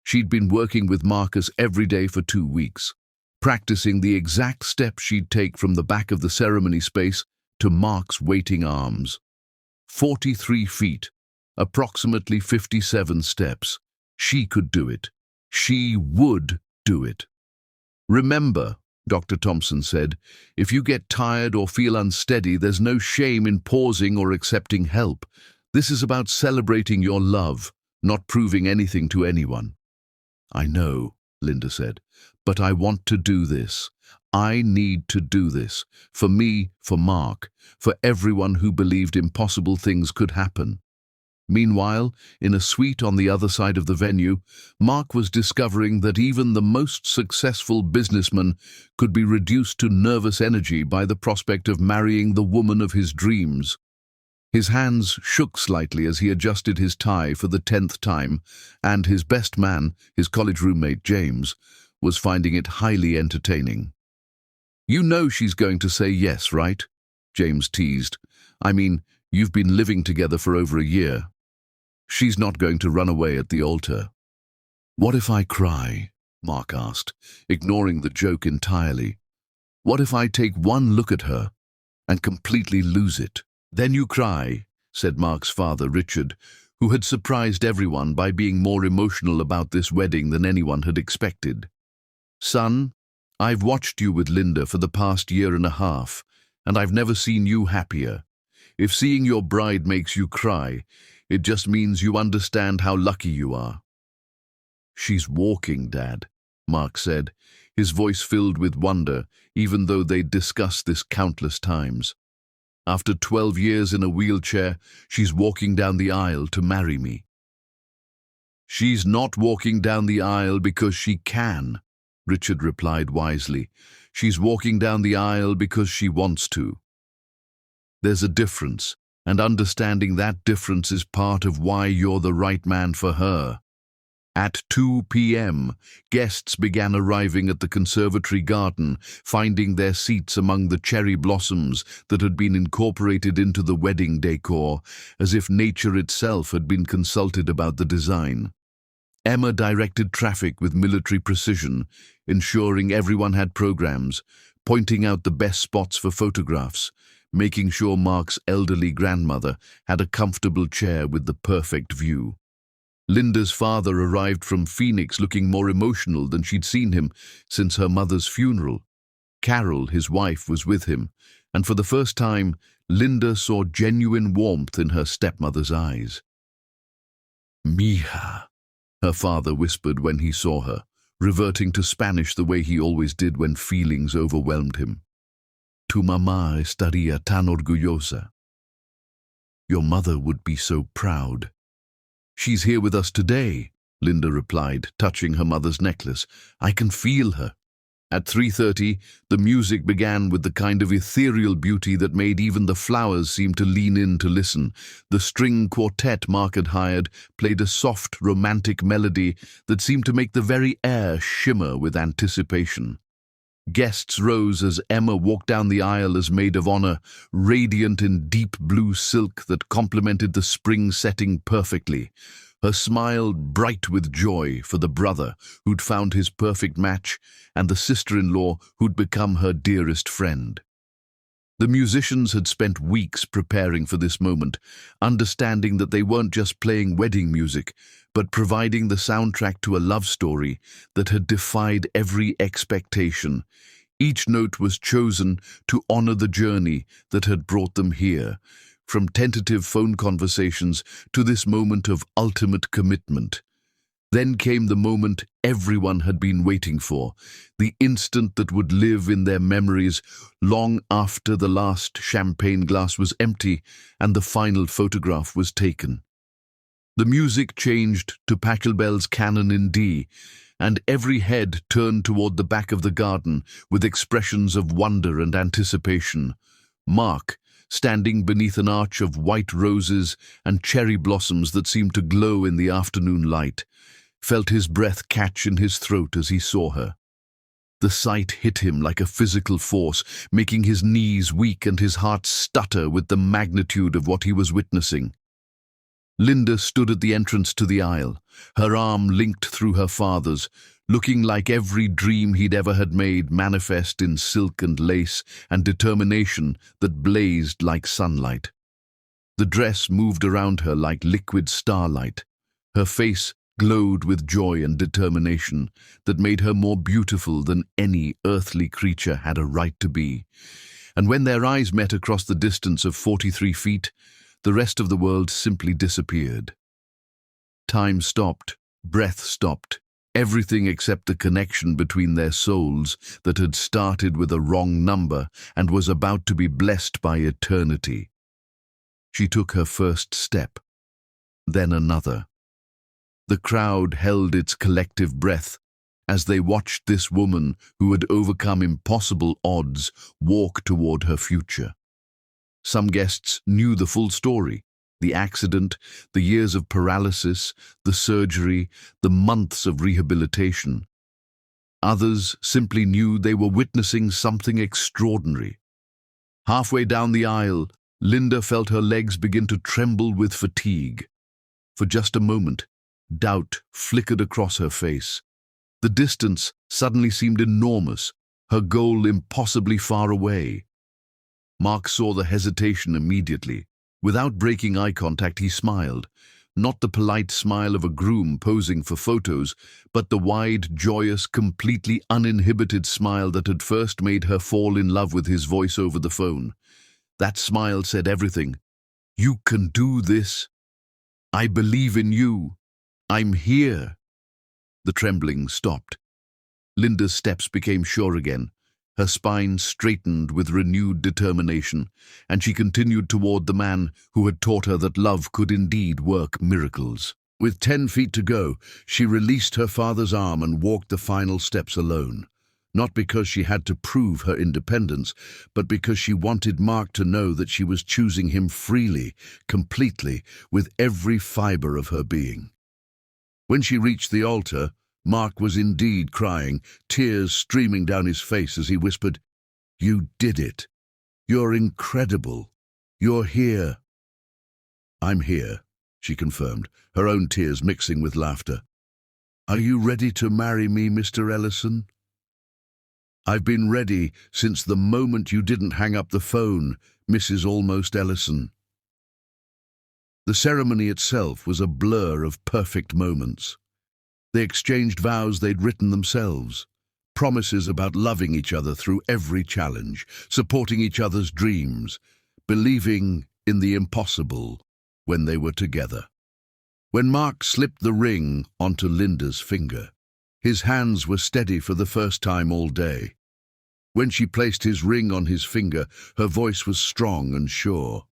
She'd been working with Marcus every day for 2 weeks, practicing the exact steps she'd take from the back of the ceremony space to Mark's waiting arms. 43 feet, approximately 57 steps. She could do it. She would do it. "Remember," Dr. Thompson said, "if you get tired or feel unsteady, there's no shame in pausing or accepting help. This is about celebrating your love, not proving anything to anyone." "I know," Linda said, "but I want to do this. I need to do this. For me, for Mark, for everyone who believed impossible things could happen." Meanwhile, in a suite on the other side of the venue, Mark was discovering that even the most successful businessman could be reduced to nervous energy by the prospect of marrying the woman of his dreams. His hands shook slightly as he adjusted his tie for the 10th time, and his best man, his college roommate James, was finding it highly entertaining. "You know she's going to say yes, right?" James teased. "I mean, you've been living together for over a year. She's not going to run away at the altar." "What if I cry?" Mark asked, ignoring the joke entirely. "What if I take one look at her and completely lose it?" "Then you cry," said Mark's father, Richard, who had surprised everyone by being more emotional about this wedding than anyone had expected. "Son, I've watched you with Linda for the past year and a half, and I've never seen you happier. If seeing your bride makes you cry, it just means you understand how lucky you are." "She's walking, Dad," Mark said, his voice filled with wonder, even though they'd discussed this countless times. "After 12 years in a wheelchair, she's walking down the aisle to marry me." "She's not walking down the aisle because she can," Richard replied wisely. "She's walking down the aisle because she wants to." There's a difference, and understanding that difference is part of why you're the right man for her. At 2 p.m., guests began arriving at the conservatory garden, finding their seats among the cherry blossoms that had been incorporated into the wedding decor, as if nature itself had been consulted about the design. Emma directed traffic with military precision, ensuring everyone had programs, pointing out the best spots for photographs, making sure Mark's elderly grandmother had a comfortable chair with the perfect view. Linda's father arrived from Phoenix looking more emotional than she'd seen him since her mother's funeral. Carol, his wife, was with him, and for the first time, Linda saw genuine warmth in her stepmother's eyes. "Mija," her father whispered when he saw her, reverting to Spanish the way he always did when feelings overwhelmed him. "Tu mamá estaría tan orgullosa." "Your mother would be so proud." "She's here with us today," Linda replied, touching her mother's necklace. "I can feel her." At 3:30, the music began with the kind of ethereal beauty that made even the flowers seem to lean in to listen. The string quartet Mark had hired played a soft, romantic melody that seemed to make the very air shimmer with anticipation. Guests rose as Emma walked down the aisle as maid of honor, radiant in deep blue silk that complemented the spring setting perfectly. Her smile bright with joy for the brother who'd found his perfect match and the sister-in-law who'd become her dearest friend. The musicians had spent weeks preparing for this moment, understanding that they weren't just playing wedding music, but providing the soundtrack to a love story that had defied every expectation. Each note was chosen to honor the journey that had brought them here, from tentative phone conversations to this moment of ultimate commitment. Then came the moment everyone had been waiting for, the instant that would live in their memories long after the last champagne glass was empty and the final photograph was taken. The music changed to Pachelbel's Canon in D, and every head turned toward the back of the garden with expressions of wonder and anticipation. Mark, standing beneath an arch of white roses and cherry blossoms that seemed to glow in the afternoon light, felt his breath catch in his throat as he saw her. The sight hit him like a physical force, making his knees weak and his heart stutter with the magnitude of what he was witnessing. Linda stood at the entrance to the aisle, her arm linked through her father's, looking like every dream he'd ever had made manifest in silk and lace and determination that blazed like sunlight. The dress moved around her like liquid starlight. Her face glowed with joy and determination that made her more beautiful than any earthly creature had a right to be. And when their eyes met across the distance of 43 feet, the rest of the world simply disappeared. Time stopped, breath stopped, everything except the connection between their souls that had started with a wrong number and was about to be blessed by eternity. She took her first step, then another. The crowd held its collective breath as they watched this woman who had overcome impossible odds walk toward her future. Some guests knew the full story: the accident, the years of paralysis, the surgery, the months of rehabilitation. Others simply knew they were witnessing something extraordinary. Halfway down the aisle, Linda felt her legs begin to tremble with fatigue. For just a moment, doubt flickered across her face. The distance suddenly seemed enormous, her goal impossibly far away. Mark saw the hesitation immediately. Without breaking eye contact, he smiled. Not the polite smile of a groom posing for photos, but the wide, joyous, completely uninhibited smile that had first made her fall in love with his voice over the phone. That smile said everything. "You can do this. I believe in you. I'm here." The trembling stopped. Linda's steps became sure again. Her spine straightened with renewed determination, and she continued toward the man who had taught her that love could indeed work miracles. With 10 feet to go, she released her father's arm and walked the final steps alone. Not because she had to prove her independence, but because she wanted Mark to know that she was choosing him freely, completely, with every fiber of her being. When she reached the altar, Mark was indeed crying, tears streaming down his face as he whispered, "You did it. You're incredible. You're here." "I'm here," she confirmed, her own tears mixing with laughter. "Are you ready to marry me, Mr. Ellison?" "I've been ready since the moment you didn't hang up the phone, Mrs. Almost Ellison." The ceremony itself was a blur of perfect moments. They exchanged vows they'd written themselves, promises about loving each other through every challenge, supporting each other's dreams, believing in the impossible when they were together. When Mark slipped the ring onto Linda's finger, his hands were steady for the first time all day. When she placed his ring on his finger, her voice was strong and sure.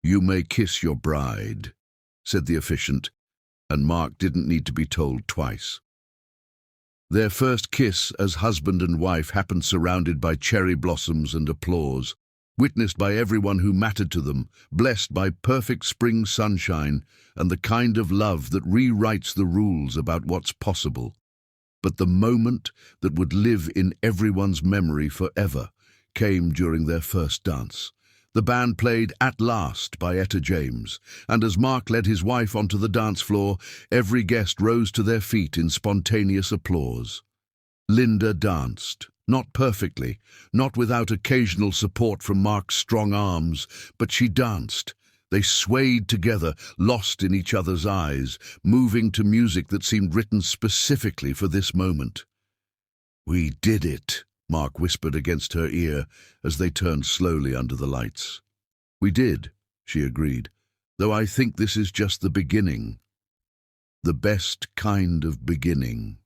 "You may kiss your bride," said the officiant, and Mark didn't need to be told twice. Their first kiss as husband and wife happened surrounded by cherry blossoms and applause, witnessed by everyone who mattered to them, blessed by perfect spring sunshine and the kind of love that rewrites the rules about what's possible. But the moment that would live in everyone's memory forever came during their first dance. The band played "At Last" by Etta James, and as Mark led his wife onto the dance floor, every guest rose to their feet in spontaneous applause. Linda danced, not perfectly, not without occasional support from Mark's strong arms, but she danced. They swayed together, lost in each other's eyes, moving to music that seemed written specifically for this moment. "We did it," Mark whispered against her ear as they turned slowly under the lights. "We did," she agreed, "though I think this is just the beginning. The best kind of beginning."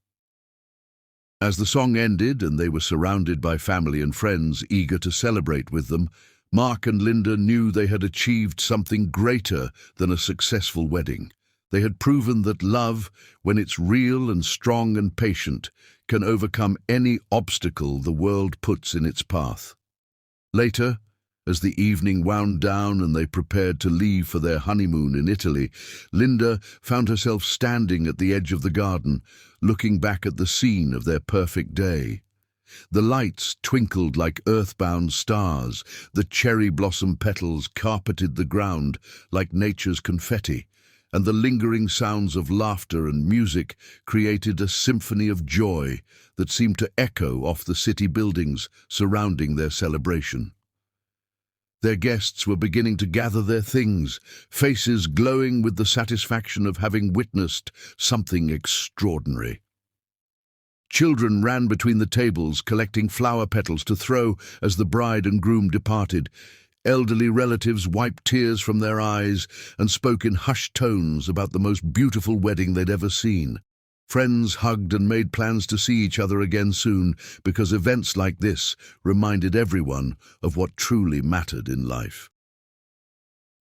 As the song ended and they were surrounded by family and friends eager to celebrate with them, Mark and Linda knew they had achieved something greater than a successful wedding. They had proven that love, when it's real and strong and patient, can overcome any obstacle the world puts in its path. Later, as the evening wound down and they prepared to leave for their honeymoon in Italy, Linda found herself standing at the edge of the garden, looking back at the scene of their perfect day. The lights twinkled like earthbound stars, the cherry blossom petals carpeted the ground like nature's confetti, and the lingering sounds of laughter and music created a symphony of joy that seemed to echo off the city buildings surrounding their celebration. Their guests were beginning to gather their things, faces glowing with the satisfaction of having witnessed something extraordinary. Children ran between the tables, collecting flower petals to throw as the bride and groom departed. Elderly relatives wiped tears from their eyes and spoke in hushed tones about the most beautiful wedding they'd ever seen. Friends hugged and made plans to see each other again soon, because events like this reminded everyone of what truly mattered in life.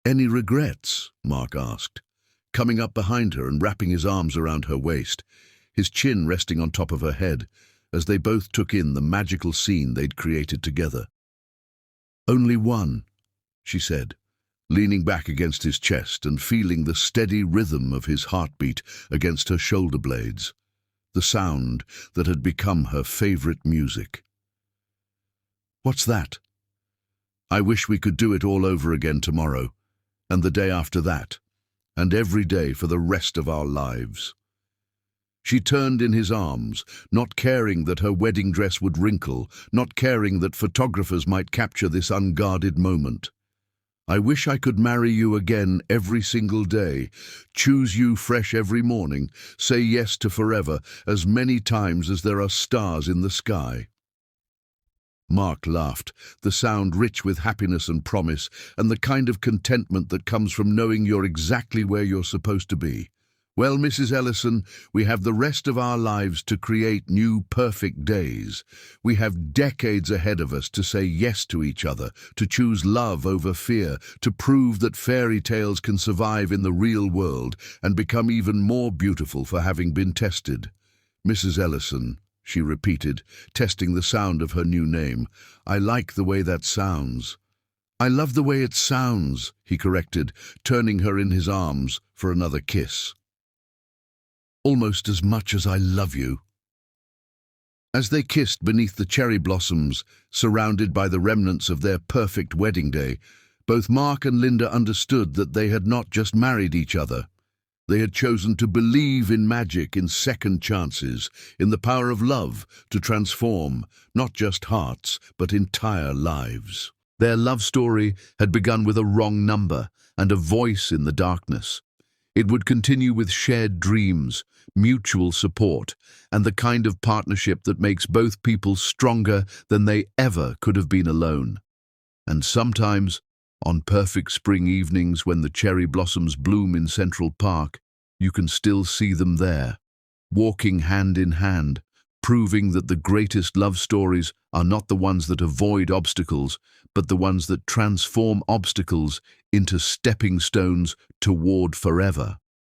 "Any regrets?" Mark asked, coming up behind her and wrapping his arms around her waist, his chin resting on top of her head, as they both took in the magical scene they'd created together. "Only one. she said, leaning back against his chest and feeling the steady rhythm of his heartbeat against her shoulder blades, the sound that had become her favorite music. "What's that?" "I wish we could do it all over again tomorrow, and the day after that, and every day for the rest of our lives." She turned in his arms, not caring that her wedding dress would wrinkle, not caring that photographers might capture this unguarded moment. "I wish I could marry you again every single day, choose you fresh every morning, say yes to forever as many times as there are stars in the sky." Mark laughed, the sound rich with happiness and promise, and the kind of contentment that comes from knowing you're exactly where you're supposed to be. "Well, Mrs. Ellison, we have the rest of our lives to create new perfect days. We have decades ahead of us to say yes to each other, to choose love over fear, to prove that fairy tales can survive in the real world and become even more beautiful for having been tested. Mrs. Ellison," she repeated, testing the sound of her new name. "I like the way that sounds." "I love the way it sounds," he corrected, turning her in his arms for another kiss. "Almost as much as I love you." As they kissed beneath the cherry blossoms, surrounded by the remnants of their perfect wedding day, both Mark and Linda understood that they had not just married each other. They had chosen to believe in magic, in second chances, in the power of love to transform not just hearts, but entire lives. Their love story had begun with a wrong number and a voice in the darkness. It would continue with shared dreams, mutual support, and the kind of partnership that makes both people stronger than they ever could have been alone. And sometimes, on perfect spring evenings when the cherry blossoms bloom in Central Park, you can still see them there, walking hand in hand, proving that the greatest love stories are not the ones that avoid obstacles, but the ones that transform obstacles into stepping stones toward forever.